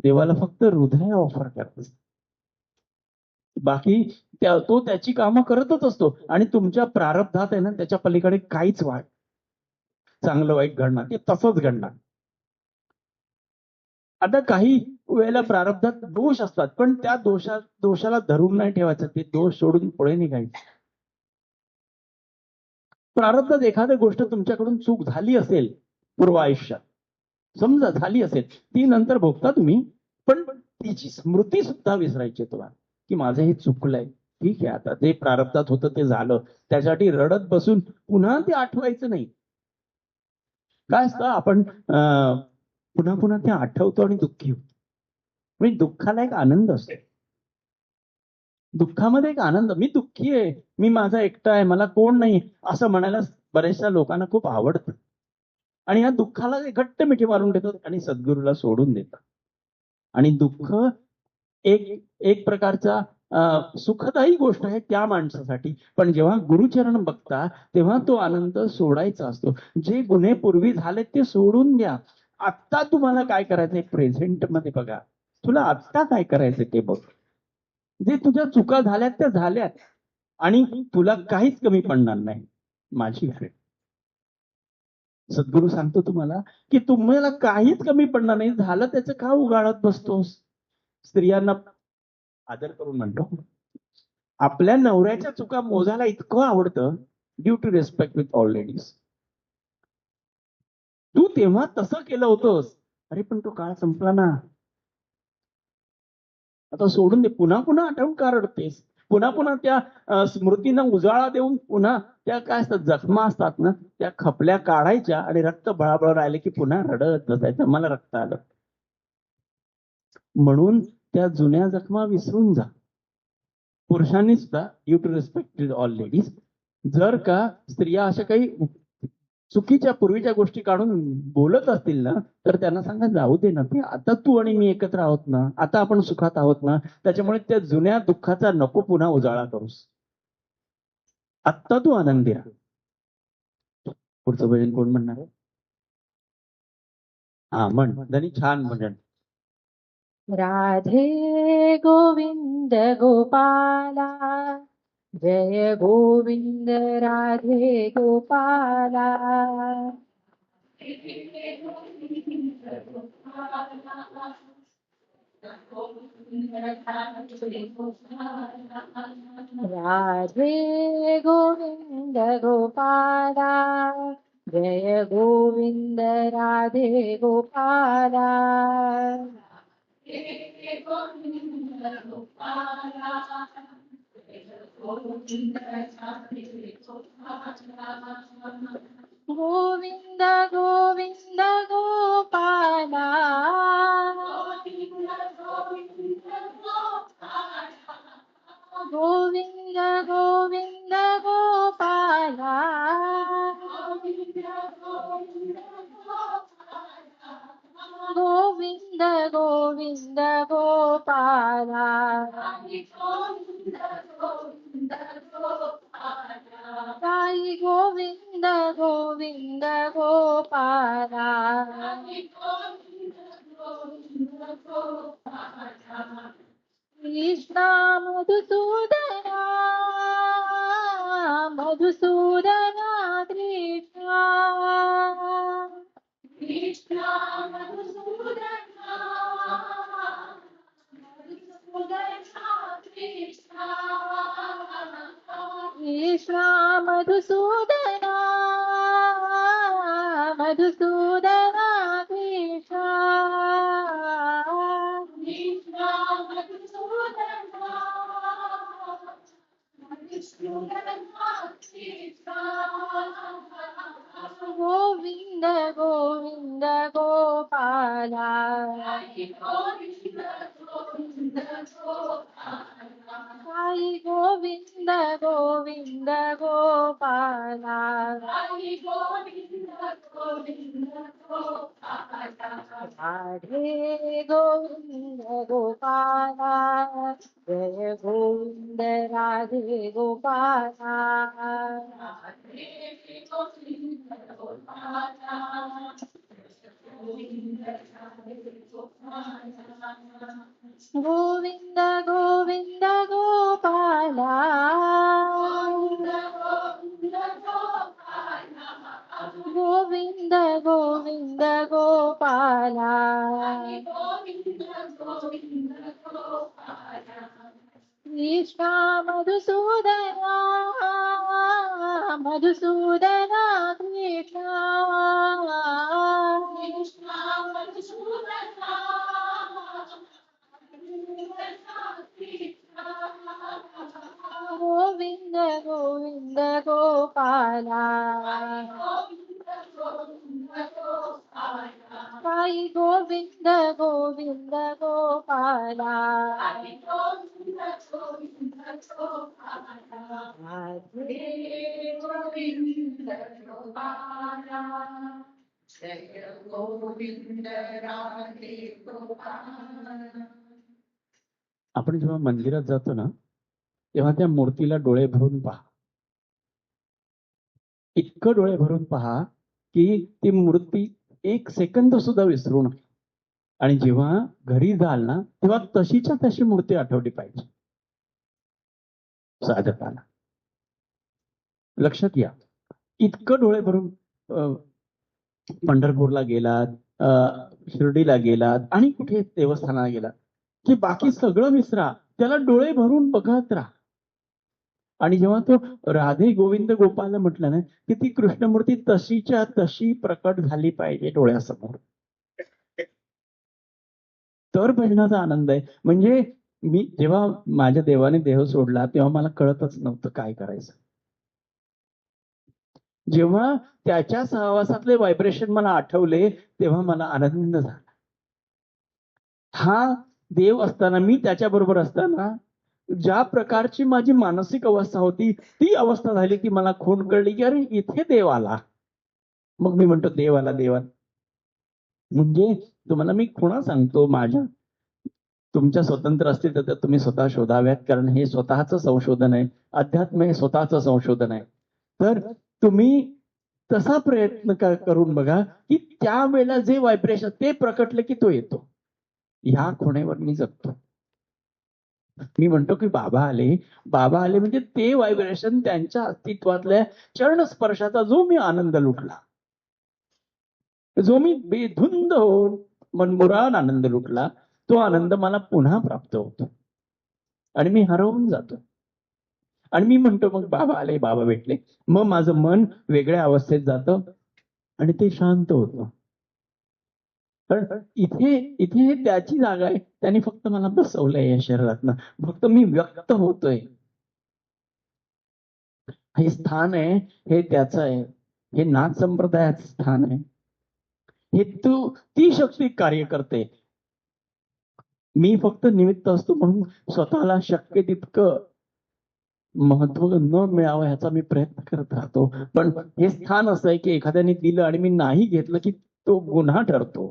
देवाला फक्त हृदय ऑफर करायचं. बाकी तो त्याची कामं करतच असतो आणि तुमच्या प्रारब्धात आहे ना, त्याच्या पलीकडे काहीच चांगलं वाईट घडणार ते तसंच घडणार. आता काही वेळेला प्रारब्धात दोष असतात, पण त्या दोषाला धरून नाही ठेवायचं, ते दोष सोडून पुढे निघायचं. प्रारब्धात एखादी गोष्ट तुमच्याकडून चूक झाली असेल पूर्व आयुष्यात, समजा झाली असेल, ती नंतर भोगता तुम्ही, पण तिची स्मृती सुद्धा विसरायची तुम्हाला, की माझं हे चुकलंय. ठीक आहे, आता जे प्रारब्धात होतं ते झालं, त्यासाठी रडत बसून पुन्हा ते आठवायचं नाही. काय असतं, आपण पुन्हा पुन्हा ते आठवतो आणि दुःखी होतो. म्हणजे दुःखाला एक आनंद असतो. दुःखामध्ये एक आनंद, मी दुःखी आहे, मी माझा एकटा आहे, मला कोण नाही, असं म्हणायला बऱ्याचशा लोकांना खूप आवडतं. आणि या दुःखाला घट्ट मिठी मारून देतात आणि सद्गुरूला सोडून देतात. आणि दुःख एक एक प्रकारचा सुखदायी गोष्ट आहे त्या माणसासाठी, पण जेव्हा गुरुचरण बघता तेव्हा तो आनंद सोडायचा असतो. जे गुन्हे पूर्वी झाले ते सोडून द्या. आत्ता तुम्हाला काय करायचंय प्रेझेंट मध्ये बघा, तुला आत्ता काय करायचंय ते बघ. जे तुझ्या चुका झाल्यात त्या झाल्यात आणि तुला काहीच कमी पडणार नाही. माझी फ्रेंड सद्गुरू सांगतो तुम्हाला की तुम्हाला काहीच कमी पडणार नाही. झालं त्याचं का उगाळत बसतोस? स्त्रियांना आदर करून म्हणतो, आपल्या नवऱ्याच्या चुका मोजायला इतकं आवडतं, due to respect with all ladies. तू तेव्हा तसं केलं होतंस, अरे पण तो काळ संपला ना, आता सोडून दे. पुन्हा पुन्हा आठवून का रडतेस? पुन्हा पुन्हा त्या स्मृतींना उजाळा देऊन पुन्हा त्या काय असतात, जखमा असतात ना, त्या खपल्या काढायच्या आणि रक्त बळाबळ राहिले की पुन्हा रडत बसायचं, मला रक्त आलं म्हणून. त्या जुन्या जखमा विसरून जा. पुरुषांनी सुद्धा, due to respect all ladies, जर का स्त्रिया अशा काही चुकीच्या पूर्वीच्या गोष्टी काढून बोलत असतील ना, तर त्यांना सांगा जाऊ दे ना, ते आता तू आणि मी एकत्र आहोत ना, आता आपण सुखात आहोत ना, त्याच्यामुळे त्या जुन्या दुःखाचा नको पुन्हा उजाळा करूस. आत्ता तू आनंदी राहा. पुढचं भजन कोण म्हणणार आहे? हा म्हण, धनी छान भजन. राधे गोविंद गोपाला, जय गोविंद राधे गोपाला. राधे गोविंद गोपाला, जय गोविंद राधे गोपाला. गोविंद गोविंद गोपाला, गोविंद साई गोविंद गोविंद गोपाला कृष्णा मधुसूदना मधुसूदना कृष्णा कृष्णा मधुसूदना मधुसूदना कृष्णा कृष्णा मधुसूदना मधुसूदना कृष्णा कृष्णा मधुसूदना मधुसूदना कृष्णा गोविंद गोविंद गोपाला गोविंद गोविंद गोपाला साई गोविंद गोविंद गोपाला गोविंद गोविंद गोपाला राधे गोविंद गोपाला जय गोविंद राधे गोपाला गोविंद गोपाला गोविंद गोपाला गोविंद गोविंद गोपाला गोविंद गोविंद गोपाला कृष्णा मधुसूदना मधुसूदना कृष्णा गोविंद गोविंद गोपाला साई गोविंद गोविंद गोपाला जय गोविंद राधे गोपाल आपण जेव्हा मंदिरात जातो ना तेव्हा त्या मूर्तीला डोळे भरून पहा. इतकं डोळे भरून पहा की ती मूर्ती एक सेकंद सुद्धा विसरू नका. आणि जेव्हा घरी जाल ना तेव्हा तशीच्या तशी मूर्ती आठवली पाहिजे साधकाला. लक्षात घ्या, इतकं डोळे भरून पंढरपूरला गेलात, शिर्डीला गेलात आणि कुठे देवस्थानाला गेलात की बाकी सगळं विसरा, त्याला डोळे भरून बघत राहा. आणि जेव्हा तो राधे गोविंद गोपाल म्हटलं ना की ती कृष्णमूर्ती तशीच्या तशी प्रकट झाली पाहिजे डोळ्यासमोर, तर भजनाचा आनंद आहे. म्हणजे मी जेव्हा माझ्या देवाने देह सोडला तेव्हा मला कळतच नव्हतं काय करायचं. जेव्हा त्याच्या सहवासातले व्हायब्रेशन मला आठवले तेव्हा मला आनंद झाला. हा देव असताना, मी त्याच्या बरोबर असताना ज्या प्रकारची माझी मानसिक अवस्था होती ती अवस्था झाली की मला खूण कळली की अरे इथे देव आला. मग मी म्हणतो देव आला, देव आला. म्हणजे तुम्हाला मी खुणा सांगतो, माझ्या तुमच्या स्वतंत्र असतील तर तुम्ही स्वतः शोधाव्यात, कारण हे स्वतःच संशोधन आहे. अध्यात्म हे स्वतःच संशोधन आहे. तर तुम्ही तसा प्रयत्न करून बघा की त्यावेळेला जे व्हायब्रेशन ते प्रकटले की तो येतो. ह्या खुणेवर मी जगतो. मी म्हणतो की बाबा आले, बाबा आले म्हणजे ते व्हायब्रेशन त्यांच्या अस्तित्वातल्या चरण स्पर्शाचा जो मी आनंद लुटला, जो मी बेधुंद होऊन मनमुराद आनंद लुटला, तो आनंद मला पुन्हा प्राप्त होतो आणि मी हरवून जातो. आणि मी म्हणतो मग बाबा आले, बाबा भेटले, मग माझं मन वेगळ्या अवस्थेत जातं आणि ते शांत होतं. कारण इथे इथे त्याची जागा आहे, त्यांनी फक्त मला बसवलंय या शरीरातनं, फक्त मी व्यक्त होतोय. हे स्थान आहे, हे त्याचं आहे, हे नाथ संप्रदायाचं स्थान आहे. हे ती शक्ती कार्य करते. मी फक्त निमित्त असतो म्हणून स्वतःला शक्य तितकं महत्व न मिळावं ह्याचा मी प्रयत्न करत राहतो. पण हे स्थान असं आहे की एखाद्याने दिलं आणि मी नाही घेतलं की तो गुन्हा ठरतो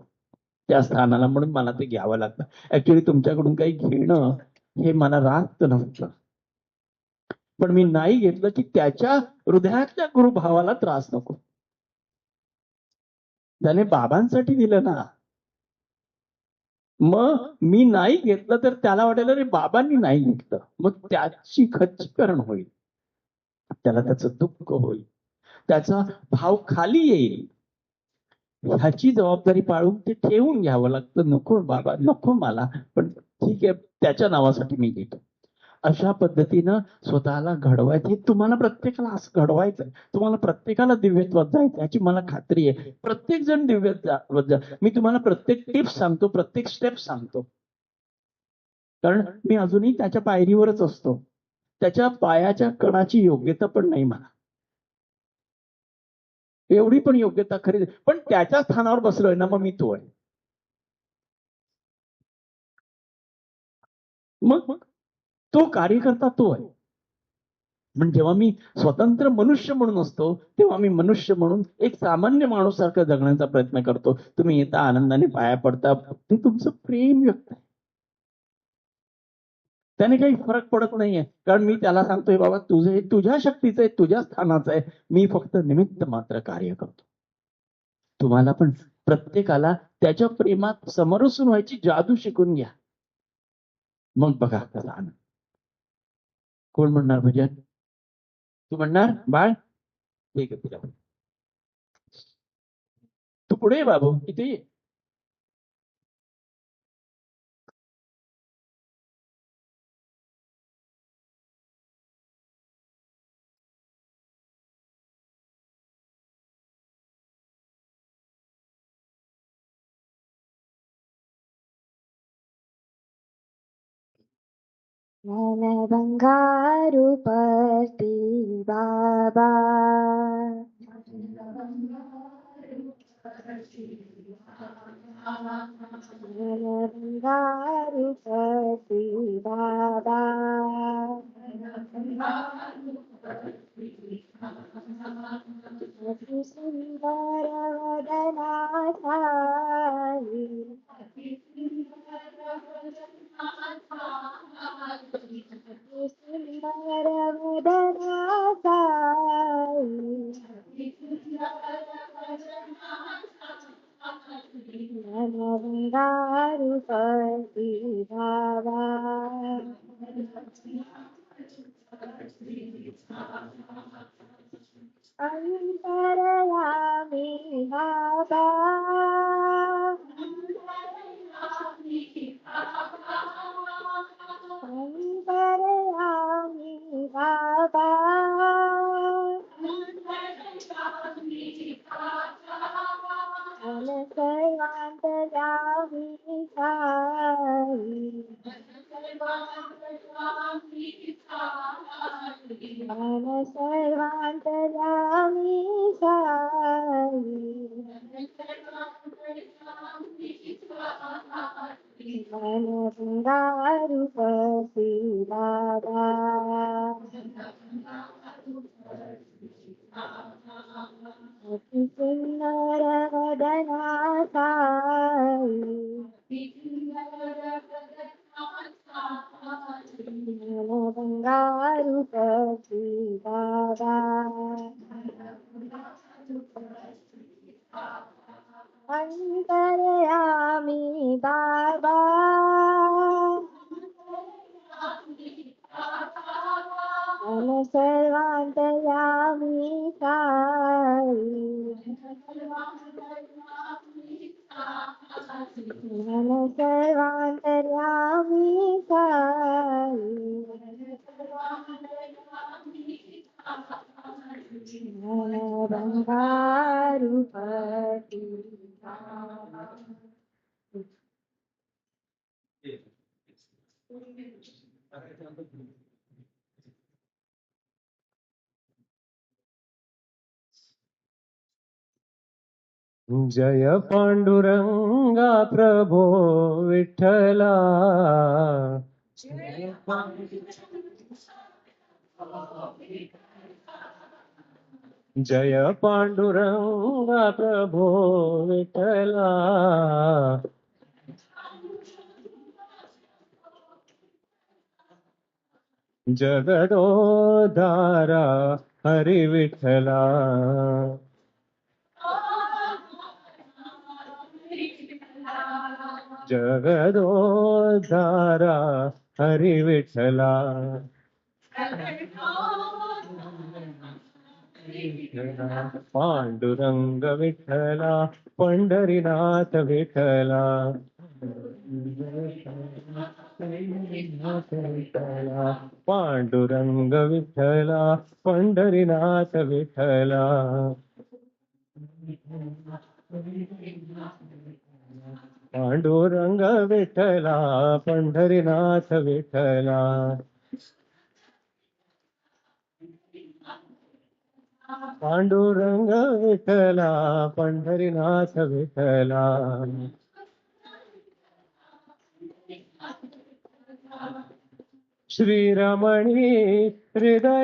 त्या स्थानाला, म्हणून मला ते घ्यावं लागतं. ऍक्च्युली तुमच्याकडून काही घेणं हे मला राहत नव्हतं. पण मी नाही घेतलं की त्याच्या हृदयातल्या गुरुभावाला त्रास नको. त्याने बाबांसाठी दिलं ना. मग मी नाही घेतलं तर त्याला वाटेल रे बाबांनी नाही घेतलं, मग त्याची खच्चीकरण होईल, त्याला त्याचं दुःख होईल, त्याचा भाव खाली येईल. ह्याची जबाबदारी पाळून ते ठेवून घ्यावं लागतं. नको बाबा, नको मला, पण ठीक आहे त्याच्या नावासाठी मी घेतो. अशा पद्धतीनं स्वतःला घडवायचं. तुम्हाला प्रत्येकाला असं घडवायचंय, तुम्हाला प्रत्येकाला दिव्यत्वात जायचं याची मला खात्री आहे. प्रत्येक जण दिव्यत्वात जा. मी तुम्हाला प्रत्येक टिप्स सांगतो, प्रत्येक स्टेप सांगतो, कारण मी अजूनही त्याच्या पायरीवरच असतो. त्याच्या पायाच्या कणाची योग्यता पण नाही मला, एवढी पण योग्यता खरी, पण त्याच्या स्थानावर बसलोय ना, मग मी तो आहे. मग तो कार्यकर्ता तो आहे. पण जेव्हा मी स्वतंत्र मनुष्य म्हणून असतो, तेव्हा मी मनुष्य म्हणून एक सामान्य माणूस सारखं जगण्याचा प्रयत्न करतो. तुम्ही येता आनंदाने पाया पडता, ते तुमचं प्रेम व्यक्त आहे. त्याने काही फरक पडत नाहीये, कारण मी त्याला सांगतोय बाबा तुझं हे तुझ्या शक्तीचं आहे, तुझ्या स्थानाचं आहे, मी फक्त निमित्त मात्र कार्य करतो. तुम्हाला पण प्रत्येकाला त्याच्या प्रेमात समरसून व्हायची जादू शिकून घ्या, मग बघा त्याचा आनंद. कोण म्हणणार भजन? तू म्हणणार बाळ? ठीक आहे, तुला तू पुढे ये बाबू, इथे ये. मन बंगारू पटी बाबा, मन बंगारू पटी बाबा, अति सुंदर वदना साई, अति सुंदर वदना साई, मन बंगारू पटी बाबा, अंतरयामी बाबा, अंतरयामी बाबा, मन सर्वांतर्यामी साई, मन सर्वांतर्यामी साई, मन बंगारू पटी बाबा, अति सुंदर वदना साई, मन बंगारू पटी बाबा, अंतरयामी बाबा, मन सर्वांतर्यामी साई, मन सर्वांतर्यामी साई, मन बंगारू पटी बाबा. जय पांडुरंगा प्रभो विठ्ठला, जय पांडुरंगा प्रभो विठ्ठला, जगदोद्धारा हरी विठ्ठला जगदोद्धारा हरी विठ्ठला पांडुरंग विठ्ठला पंढरीनाथ विठ्ठला पांडुरंग विठ्ठला पंढरीनाथ विठ्ठला पांडुरंग विठ्ठला पंढरीनाथ विठ्ठला पांडुरंग विठ्ठला पंढरीनाथ विठ्ठला श्रीरमणी हृदयांतरंगा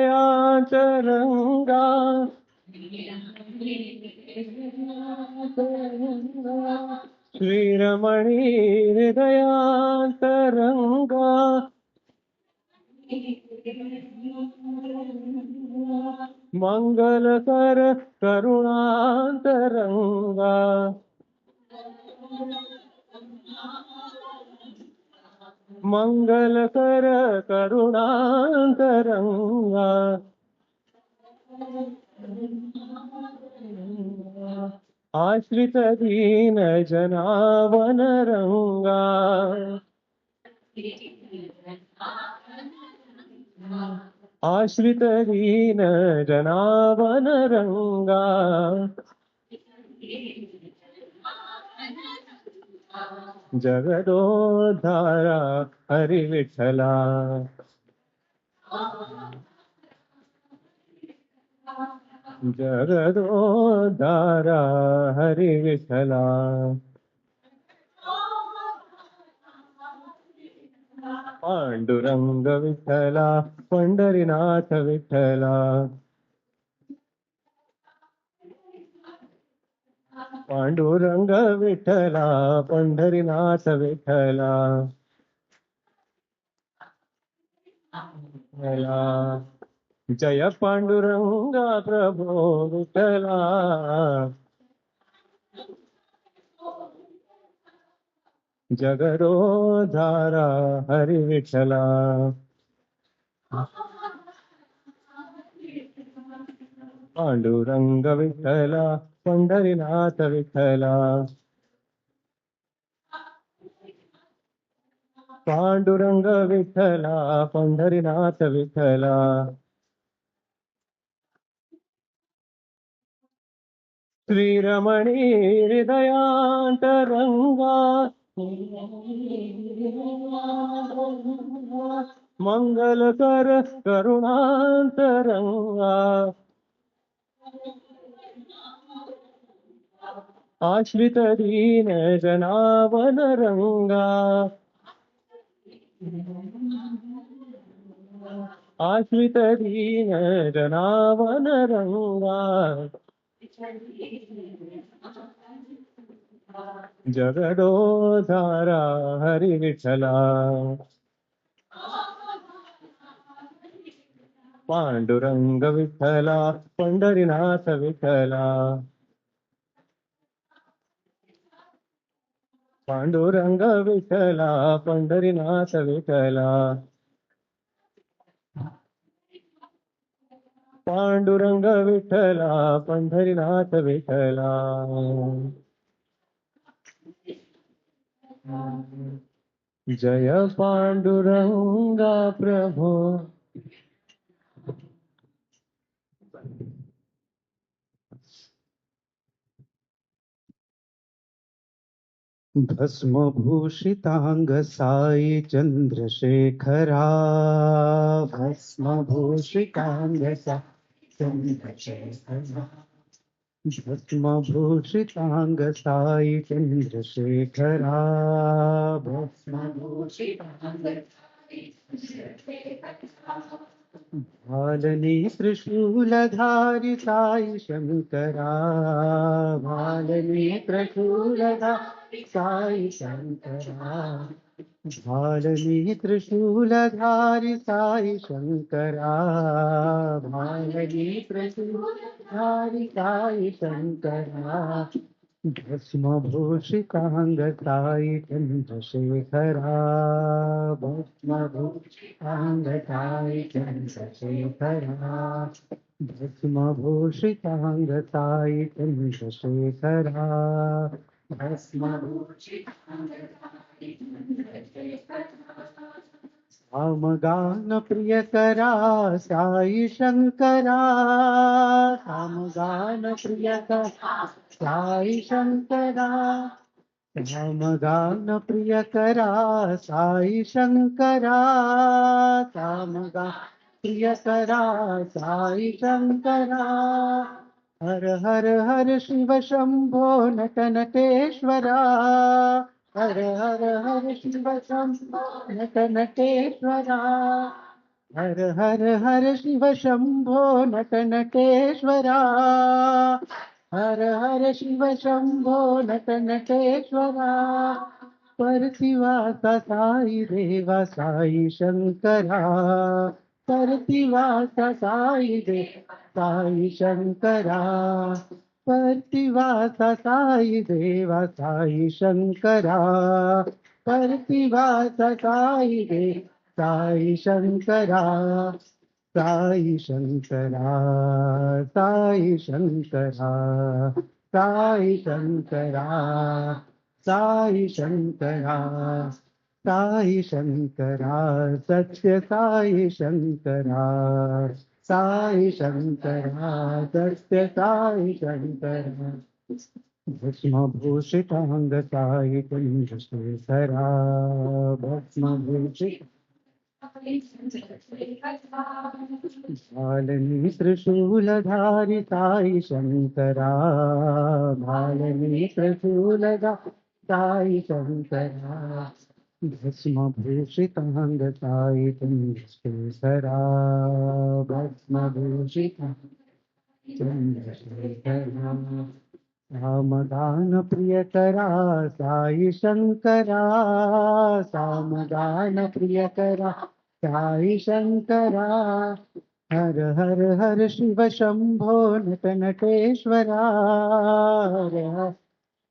श्रीरमणी हृदयांतरंगा मंगलकर करुणांतरंगा मंगलकर करुणांतरंगा आश्रित दीन जनावन रंगा आश्रित दीन जनावन रंगा जगदोद्धारा हरी विठ्ठला जगदोद्धारा हरी विठ्ठला पांडुरंग विठ्ठला पंढरीनाथ विठ्ठला पांडुरंग विठ्ठला पंढरीनाथ विठ्ठला जय पांडुरंगा प्रभो विठ्ठला जगदोद्धारा हरी विठ्ठला पांडुरंग विठ्ठला पंढरीनाथ विठ्ठला पांडुरंग विठ्ठला पंढरीनाथ विठ्ठला श्रीरमणी हृदयांतरंगा मंगलकर करुणांतरंगा आश्रित दीन जनावन रंगा आश्रित दीन जनावन रंगा जगदोद्धारा हरी विठ्ठला पांडुरंग विठ्ठला पंढरीनाथ विठ्ठला पांडुरंग विठ्ठला पंढरीनाथ विठ्ठला पांडुरंग विठ्ठला पंढरीनाथ विठ्ठला जय पांडुरंगा प्रभो भस्मभूषितांग साई चंद्रशेखरा भस्मभूषितांग साई चंद्रशेखरा भस्मभूषितांग साई चंद्रशेखरा भस्मभूषितांग भालनी त्रिशूलधारी साई शंकरा भालनी त्रिशूलधारी साई शंकरा भालनी त्रिशूलधारी साई शंकरा, भालनी त्रिशूलधारी साई शंकरा, भस्मभूषितांग साई चंद्रशेखरा, भस्मभूषितांग साई चंद्रशेखरा, भस्मभूषितांग साई चंद्रशेखरा, सामगान प्रियकरा साई शंकरा, सामगान प्रियकरा साई शंकरा, सामगान प्रियकरा साई शंकरा, सामगान प्रियकरा साई शंकरा, हर हर हर शिव शंभो नटनटेश्वरा, हर हर हर शिव शंभो नटनटेश्वरा, हर हर हर शिव शंभो नटनटेश्वरा, हर हर शिव शंभो नटनटेश्वरा, परतिवासा साई देवा साई शंकरा, परतिवासा साई देवा साई शंकरा, परतिवासा साई देवा साई शंकरा, परतिवासा साई देवा साई शंकरा, साई शंकरा, साई शंकरा, साई शंकरा, साई शंकरा, साई शंकरा, सत्य साई शंकरा, साई शंकरा, सत्य साई शंकरा, भस्मभूषितांग साई चंद्रशेखरा, भस्मभूषित भालनी त्रिशूलधारी साई शंकरा, भालनी त्रिशूलधारी साई शंकरा, भस्मभूषितांग साई चंद्रशेखरा, भस्मभूषितांग चंद्रशेखरा, सामगान प्रियकरा साई शंकरा, सामगान प्रियकरा साई शंकरा, हर हर हर शिव शंभो नटनटेश्वरा, हर हर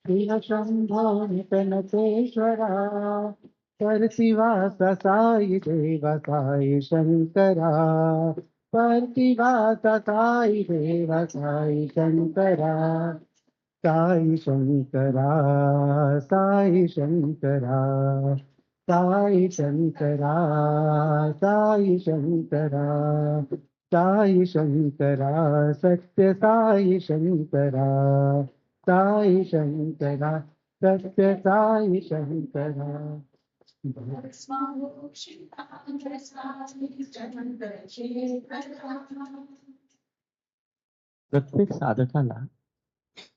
शिव शंभो नटनटेश्वरा, परतिवासा साई देवा साई शंकरा, परतिवासा साई देवा साई शंकरा, साई शंकरा, साई शंकरा, साई शंकरा, साई शंकरा, साई शंकरा, सत्य साई शंकरा, साई शंकरा, सत्य साई शंकरा, प्रत्येक साधकाला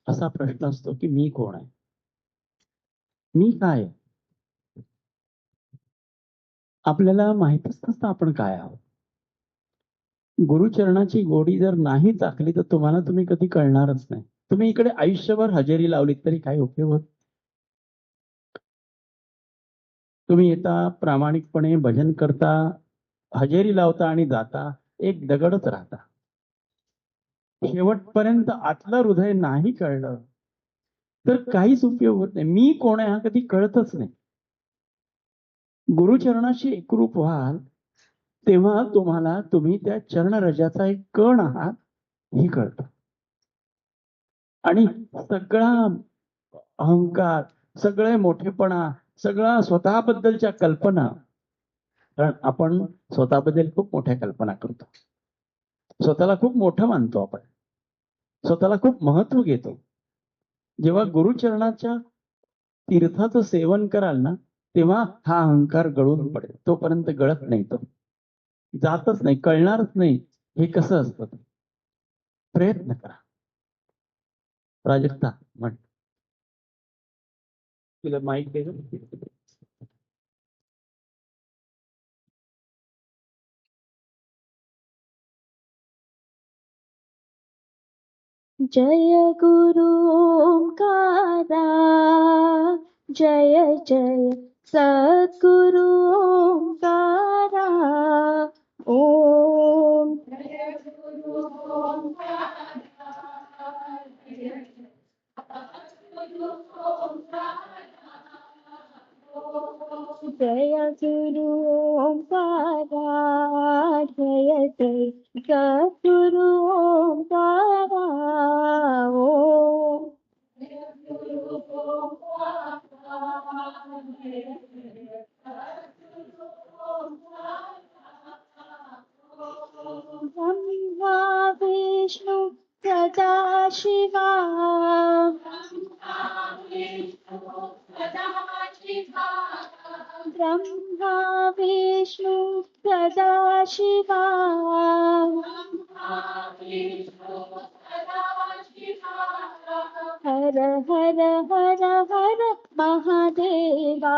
असा प्रश्न असतो की मी कोण आहे, मी काय आहे? आपल्याला माहितच नसतं आपण काय आहोत. गुरुचरणाची गोडी जर नाही चाखली तर तुम्ही कधी कळणारच नाही. तुम्ही इकडे आयुष्यभर हजेरी लावलीत तरी काय उपयोग होत. तुम्ही येता प्रामाणिकपणे भजन करता, हजेरी लावता आणि जाता, एक दगडच राहता. शेवटपर्यंत आतलं हृदय नाही कळलं तर काहीच उपयोग होत नाही. मी कोण आहे हा कधी कळतच नाही. गुरुचरणाशी एकरूप व्हाल तेव्हा तुम्हाला तुम्ही त्या चरणरजाचा एक कण आहात हे कळतं. आणि सगळा अहंकार, सगळे मोठेपणा, सगळा स्वतःबद्दलच्या कल्पना, कारण आपण स्वतःबद्दल खूप मोठ्या कल्पना करतो, स्वतःला खूप मोठं मानतो, आपण स्वतःला खूप महत्व घेतो. जेव्हा गुरुचरणाच्या तीर्थाचं सेवन कराल ना तेव्हा हा अहंकार गळून पडेल. तोपर्यंत गळत नाही, तो जातच नाही, कळणारच नाही हे कसं असतं. प्रयत्न करा. प्राजक्ता म्हण, तुला माईक दे. जय गुरु ओंकारा, जय जय सद्गुरु ओंकारा ओम जय गुरु ओंकारा जय जय सद्गुरु ओंकारा ओम ब्रह्मा विष्णु सदा शिवा ब्रह्मा विष्णु सदा शिवा हर हर हर हर महादेवा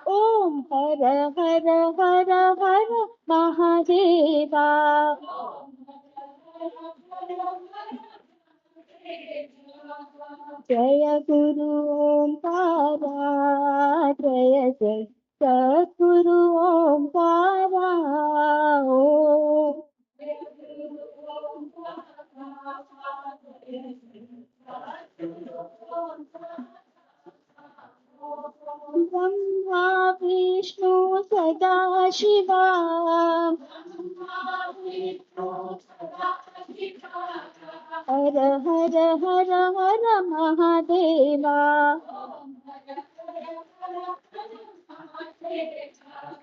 ओम हर हर हर हर महादेवा जय गुरु ओंकारा जय जय सद्गुरु ओंकारा ओम ब्रह्मा विष्णु सदा शिवा हर हर हर हर महादेवा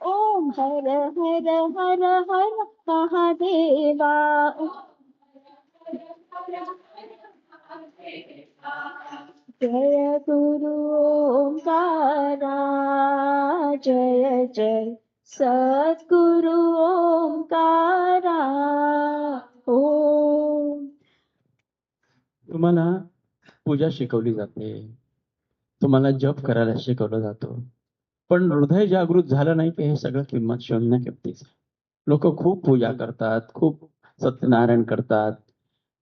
ओम हर हर हर हर महादेवा जय गुरु ओंकारा जय जय सद्गुरु ओंकारा ओम तुम्हाला पूजा शिकवली जाते, तुम्हाला जप करायला शिकवलं जातं, पण हृदय जागृत झालं नाही की हे सगळं किंमत शून्य किमतीच. लोक खूप पूजा करतात, खूप सत्यनारायण करतात,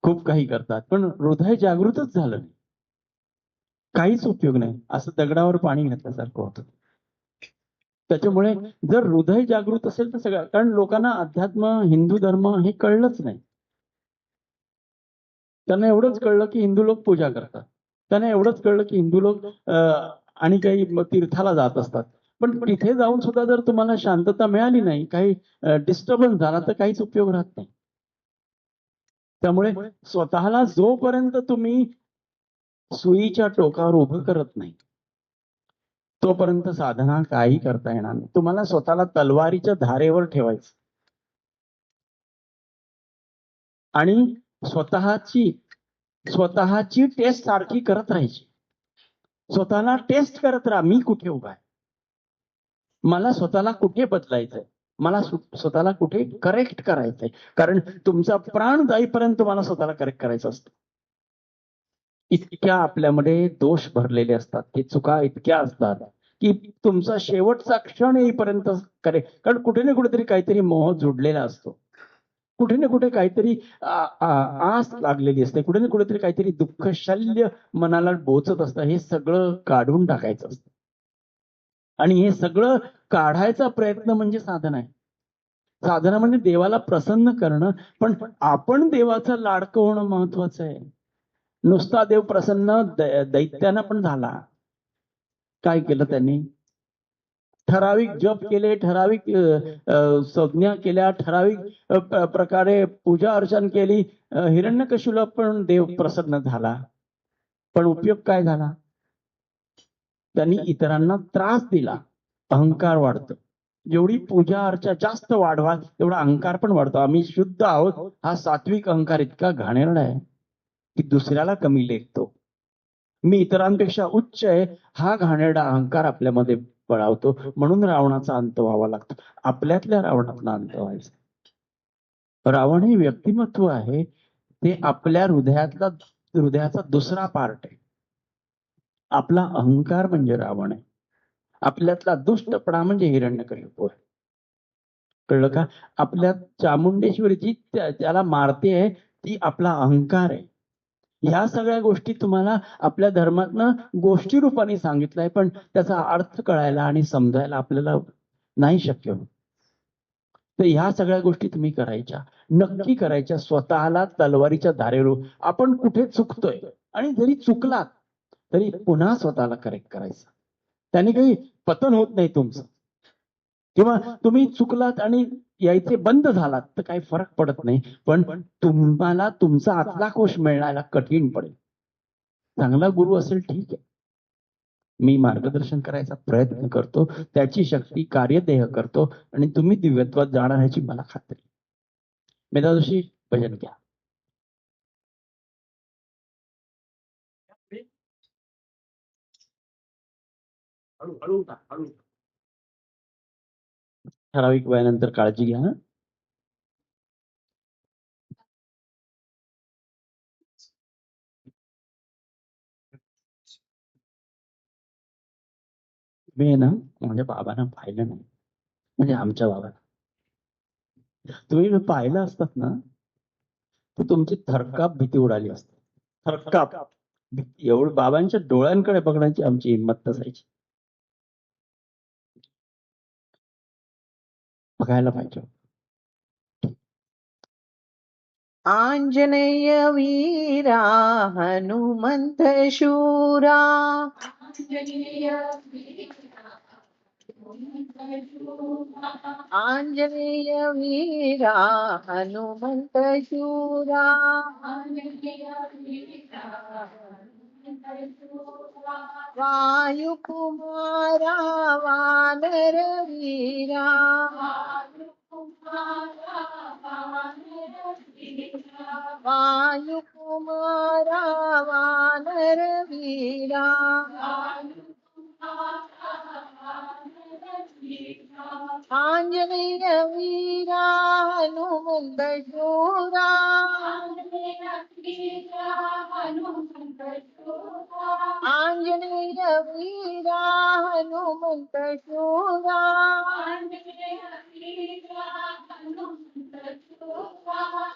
खूप काही करतात, पण हृदय जागृतच झालं नाही, काहीच उपयोग नाही. असं दगडावर पाणी घातल्यासारखं होतं. त्याच्यामुळे जर हृदय जागृत असेल तर सगळं, कारण लोकांना अध्यात्म हिंदू धर्म हे कळलंच नाही. त्यांना एवढंच कळलं की हिंदू लोक पूजा करतात, त्यांना एवढंच कळलं की हिंदू लोक आणि काही तीर्थाला जात असतात. पण तिथे जाऊन सुद्धा जर तुम्हाला शांतता मिळाली नाही, काही डिस्टर्बन्स झाला तर काहीच उपयोग राहत नाही. त्यामुळे स्वतःला जोपर्यंत तुम्ही सुईच्या टोकावर उभं करत नाही तोपर्यंत साधना काही करता येणार नाही. तुम्हाला स्वतःला तलवारीच्या धारेवर ठेवायचं आणि स्वतःची टेस्ट सारखी करत राहायची. स्वतःला टेस्ट करत राहा, मी कुठे उभा आहे, मला स्वतःला कुठे बदलायचंय, मला स्वतःला कुठे करेक्ट करायचंय. कारण तुमचा प्राण जाईपर्यंत तुम्हाला स्वतःला करेक्ट करायचं असतं. इतक्या आपल्यामध्ये दोष भरलेले असतात, की चुका इतक्या असतात की तुमचा शेवटचा क्षण येईपर्यंत कारण कुठे ना कुठेतरी काहीतरी मोह जुडलेला असतो, कुठे ना कुठे काहीतरी आस लागलेली असते, कुठे ना कुठेतरी काहीतरी दुःख शल्य मनाला बोचत असतं. हे सगळं काढून टाकायचं असतं आणि हे सगळं काढायचा प्रयत्न म्हणजे साधना आहे. साधना म्हणजे देवाला प्रसन्न करणं, पण आपण देवाचं लाडकं होणं महत्वाचं आहे. नुसता देव प्रसन्न दैत्यानं पण झाला. काय केलं त्यांनी? ठराविक जप केले, ठराविक संज्ञा केल्या, ठराविक प्रकारे पूजा अर्चन केली. हिरण्यकशिपूला पण देव प्रसन्न झाला, पण उपयोग काय झाला? त्यांनी इतरांना त्रास दिला. अहंकार वाढतो. जेवढी पूजा अर्चा जास्त वाढवाल तेवढा अहंकार पण वाढतो. आम्ही शुद्ध आहोत हा सात्विक अहंकार इतका घाणेरडा आहे की दुसऱ्याला कमी लेखतो. मी इतरांपेक्षा उच्च आहे हा घाणेरडा अहंकार आपल्यामध्ये बळावतो. म्हणून रावणाचा अंत व्हावा लागतो. आपल्यातल्या रावणाचा अंत व्हायचा. रावण हे व्यक्तिमत्व आहे, ते आपल्या हृदयाचा दुसरा पार्ट आहे. आपला अहंकार म्हणजे रावण आहे, आपल्यातला दुष्टपणा म्हणजे हिरण्यकशिपू आहे. कळलं का? आपल्या चामुंडेश्वरी जी त्याला मारते ती आपला अहंकार आहे. ह्या सगळ्या गोष्टी तुम्हाला आपल्या धर्मातनं गोष्टी रूपाने सांगितलंय, पण त्याचा अर्थ कळायला आणि समजायला आपल्याला नाही शक्य होत. तर ह्या सगळ्या गोष्टी तुम्ही करायच्या, नक्की करायच्या. स्वतःला तलवारीच्या धारेवर आपण कुठे चुकतोय, आणि जरी चुकलात तरी पुन्हा स्वतःला करेक्ट करायचं. त्याने काही पतन होत नाही तुमचं. किंवा तुम्ही चुकलात आणि यायचे बंद झालात तर काही फरक पडत नाही, पण तुम्हाला तुमचा आतला कोश मिळायला कठीण पडेल. चांगला गुरु असेल ठीक आहे, मी मार्गदर्शन करायचा प्रयत्न करतो, त्याची शक्ती कार्यदेह करतो आणि तुम्ही दिव्यत्वात जाणार ह्याची मला खात्री. मेधा जोशी, भजन घ्या. ठराविक वयानंतर काळजी घ्या हं. मी ना माझ्या बाबांना पाहिलं नाही, म्हणजे आमच्या बाबांना. तुम्ही पाहिलं असतात ना तर तुमची थरकाप भीती उडाली असते. थरकाप भीती, एवढं बाबांच्या डोळ्यांकडे बघण्याची आमची हिंमत नसायची. बघायला पाहिजे. आंजनेय वीरा हनुमंत शूरा आंजनेय वीरा हनुमंत शूरा वायुकुमारा वानर वीरा वायुकुमारा वानर वीरा आंजनेय वीरा हनुमंत शूरा आंजनेय वीरा हनुमंत शूरा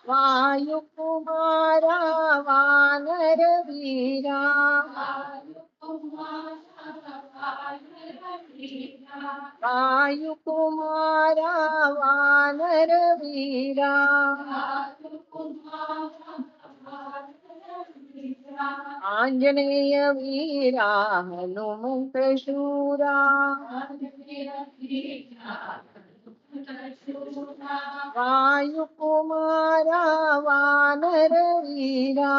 वायुकुमारा वानर वीरा वायुकुमारा वानर वीरा आंजनेय वीरा हनुमंत शूरा वायुकुमारा वानर वीरा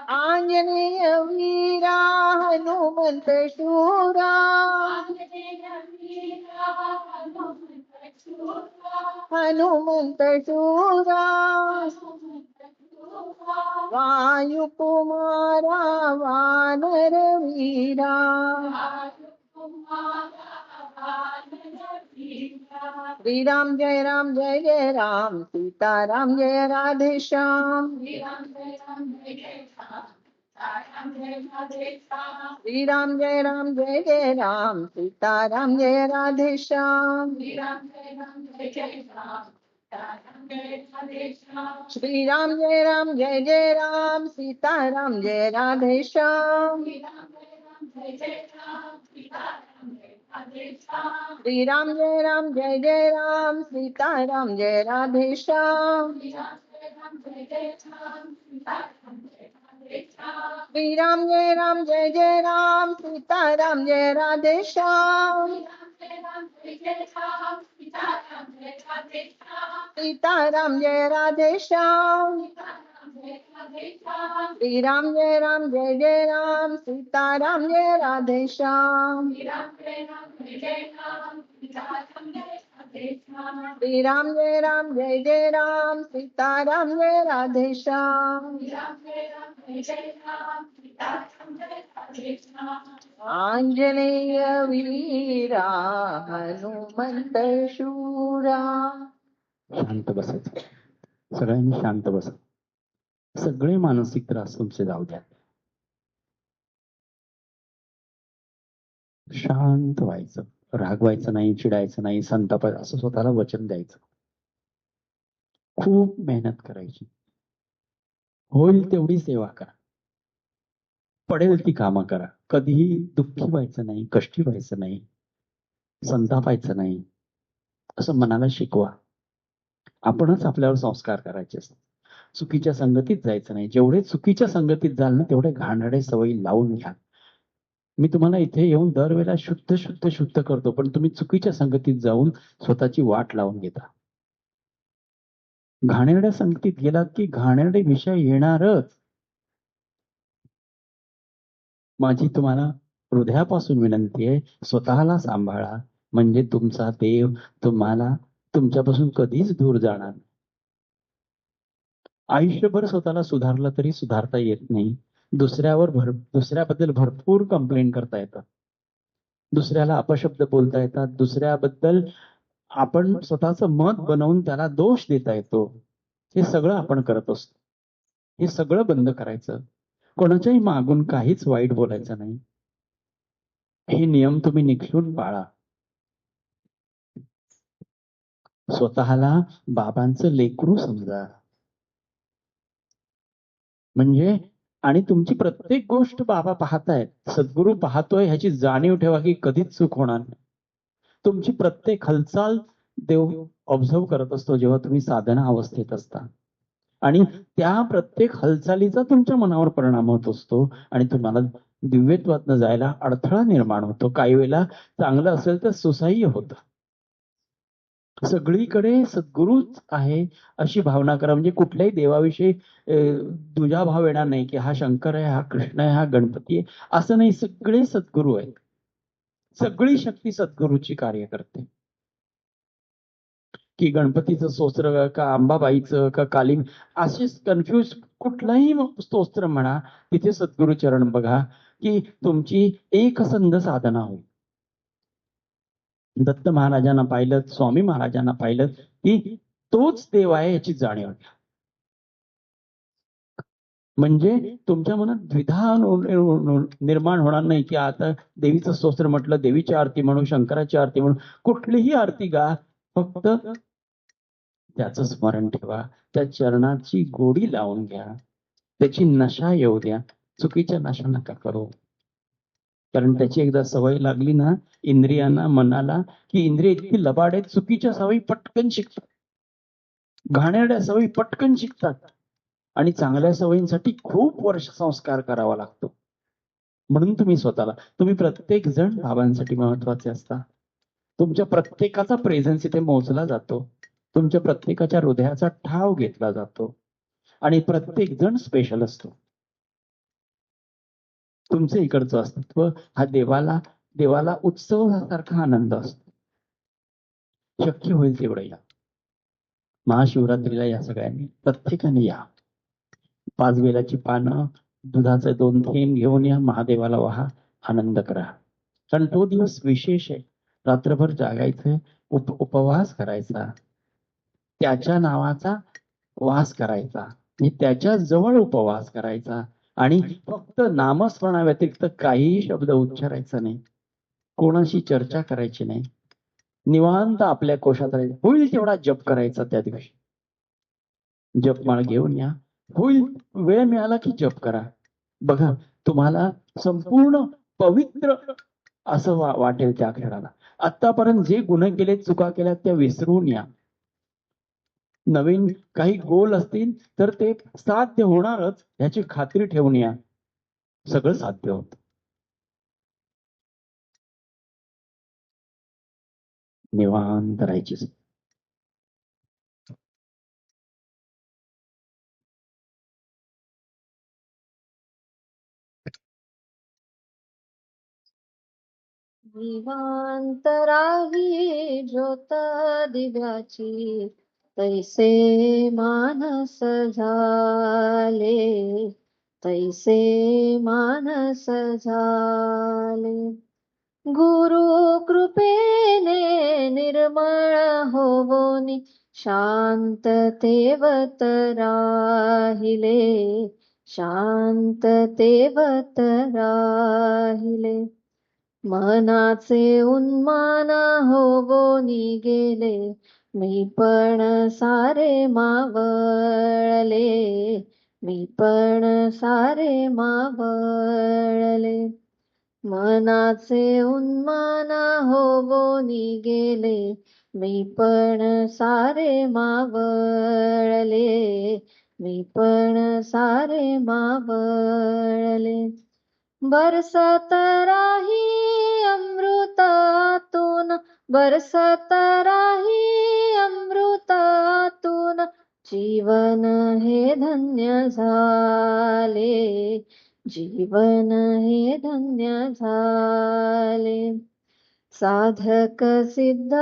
आंजनेय वीरा हनुमंत शूरा हनुमंत शूरा वायुकुमारा वानर वीरा श्री राम जय राम सीताराम जय राधे श्याम श्री राम जय राम सीताराम जय राधे श्याम श्री राम जय राम सीताराम जय राधे श्याम श्री राम जय राम सीताराम जय राधे श्याम श्री राम जय राम सीताराम जय राधे श्याम सीताराम जय राधे श्याम श्री राम जय राम सीताराम जय राधे श्याम श्री राम जय राम सीताराम जय राधे श्याम आंजनेय वीरा हनुमंत शूरा. शांत बसायचं, सगळ्यांनी शांत बसा. सगळे मानसिक त्रास तुमचे जाऊ द्या. शांत व्हायचं, रागवायचं नाही, चिडायचं नाही, संतापायचं, असं स्वतःला वचन द्यायचं. खूप मेहनत करायची, होईल तेवढी सेवा करा, पडेल ती कामं करा, कधीही दुःखी व्हायचं नाही, कष्टी व्हायचं नाही, संतापायचं नाही, असं मनाला शिकवा. आपणच आपल्यावर संस्कार करायचे असतात. चुकीच्या संगतीत जायचं नाही. जेवढे चुकीच्या संगतीत जाल ना तेवढे घाणेरडे सवयी लावून घ्या. मी तुम्हाला इथे येऊन दरवेळेला शुद्ध शुद्ध शुद्ध करतो, पण तुम्ही चुकीच्या संगतीत जाऊन स्वतःची वाट लावून घेता. घाणेरड्या संगतीत गेलात की घाणेरडे विषय येणारच. माझी तुम्हाला हृदयापासून विनंती आहे, स्वतःला सांभाळा, म्हणजे तुमचा देव तुम्हाला तुमच्यापासून कधीच दूर जाणार नाही. आयुष्यभर स्वतःला सुधारलं तरी सुधारता येत नाही. दुसऱ्याबद्दल भरपूर कंप्लेंट करता येतात, दुसऱ्याला अपशब्द बोलता येतात, दुसऱ्याबद्दल आपण स्वतःचं मत बनवून त्याला दोष देता येतो. हे सगळं आपण करत असतो. हे सगळं बंद करायचं. कोणाच्याही मागून काहीच वाईट बोलायचं नाही. हे नियम तुम्ही निक्षून पाळा. स्वतःला बाबांचं लेकरू समजा. म्हणजे आणि तुमची प्रत्येक गोष्ट बाबा पाहतायत, सद्गुरू पाहतोय ह्याची जाणीव ठेवा की कधीच चूक होणार नाही. तुमची प्रत्येक हालचाल देव ऑब्झर्व करत असतो जेव्हा तुम्ही साधना अवस्थेत असता, आणि त्या प्रत्येक हालचालीचा तुमच्या मनावर परिणाम होत असतो आणि तुम्हाला दिव्यत्वातनं जायला अडथळा निर्माण होतो. काही वेळेला चांगलं असेल तर सुसह्य होतं. सगळीकडे सद्गुरूच आहे अशी भावना करा. म्हणजे कुठल्याही देवाविषयी दुजाभाव येणार नाही की हा शंकर आहे, हा कृष्ण आहे, हा गणपती आहे, असं नाही. सगळे सद्गुरू आहेत. सगळी शक्ती सद्गुरूची कार्य करते. की गणपतीचं स्तोत्र का अंबाबाईचं का काली, असेच कन्फ्युज कुठलाही स्तोत्र म्हणा, तिथे सद्गुरू चरण बघा की तुमची एकसंध साधना होईल. दत्त महाराजांना पाहिलं, स्वामी महाराजांना पाहिलं की तोच देव आहे याची जाणीव. म्हणजे तुमच्या मनात द्विधा निर्माण होणार नाही की आता देवीचं स्तोत्र म्हटलं, देवीची आरती म्हणू, शंकराची आरती म्हणू, कुठलीही आरती गा, फक्त त्याचं स्मरण ठेवा, त्या चरणाची गोडी लावून घ्या, त्याची नशा येऊ द्या. चुकीच्या नशा नका करू, कारण त्याची एकदा सवय लागली ना इंद्रियांना, मनाला, की इंद्रिय इतकी लबाड आहेत, चुकीच्या सवयी पटकन शिकतात, घाणेरड्या सवयी पटकन शिकतात, आणि चांगल्या सवयींसाठी खूप वर्ष संस्कार करावा लागतो. म्हणून तुम्ही प्रत्येक जण बाबांसाठी महत्वाचे असता. तुमच्या प्रत्येकाचा प्रेझेन्स इथे मोजला जातो, तुमच्या प्रत्येकाच्या हृदयाचा ठाव घेतला जातो, आणि प्रत्येक जण स्पेशल असतो. तुमचं इकडचं अस्तित्व हा देवाला उत्सवासारखा आनंद असतो. शक्य होईल तेवढं या. महाशिवरात्रीला या सगळ्यांनी, प्रत्येकाने या. 5 बेलाची पानं, दुधाचे 2 थेंब घेऊन या, महादेवाला वहा, आनंद करा. कारण तो दिवस विशेष आहे. रात्रभर जागायचं, उपवास करायचा, त्याच्या नावाचा वास करायचा, त्याच्या जवळ उपवास करायचा, आणि फक्त नामस्मरणा व्यतिरिक्त काहीही शब्द उच्चारायचा नाही, कोणाशी चर्चा करायची नाही, निवांत आपल्या कोशात राहायचं. होईल तेवढा जप करायचा. त्या दिवशी जपमाळ घेऊन या, होईल वेळ मिळाला की जप करा. बघा तुम्हाला संपूर्ण पवित्र असं वाटेल त्या क्षणाला. आतापर्यंत जे गुन्हे केले, चुका केल्या, त्या विसरून या. नवीन काही गोल असतील तर ते साध्य होणारच याची खात्री ठेवून या, सगळं साध्य होत. निवांत राहायची. विवांतराही ज्योत दिव्याची, तैसे मानस झाले, तैसे मानस झाले. गुरु कृपेने निर्मळ होवोनी, शांततेवत राहिले, शांततेवत राहिले. मनाचे उन्मान होवोनी गेले, मी पण सारे मावळले, मी पण सारे मावळले. मनाचे उन्माना होवोनी गेले, मी पण सारे मावळले, मी पण सारे मावळले. बरसत राही अमृतातून, बरसत राही अमृतातून, जीवन हे धन्य झाले, जीवन हे धन्य झाले. साधक सिद्ध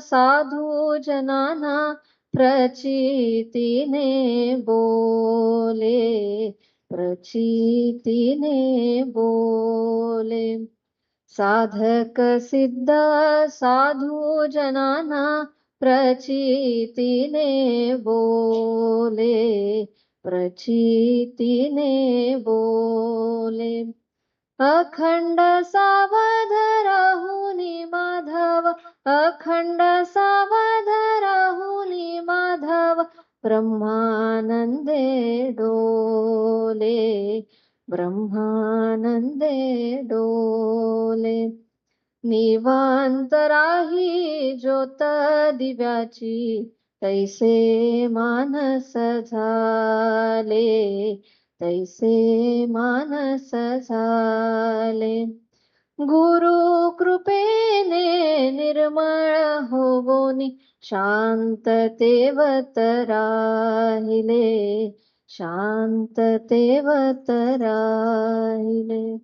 साधू जनाना प्रचितीने बोले, प्रचितीने बोले. साधक सिद्ध साधू जनाना प्रचितीने बोले, प्रचितीने बोले. अखंड सावध राहुनी माधव, अखंड सावध राहुनी माधव, ब्रह्मानंदे डोले, ब्रह्मानंदे डोले. निवांत राही ज्योत दिव्याची, तैसे मानस झाले, तैसे मानस झाले. गुरु कृपेने निर्मळ होवोनी, शांततेवत राहिले, शांततेवत राहिले.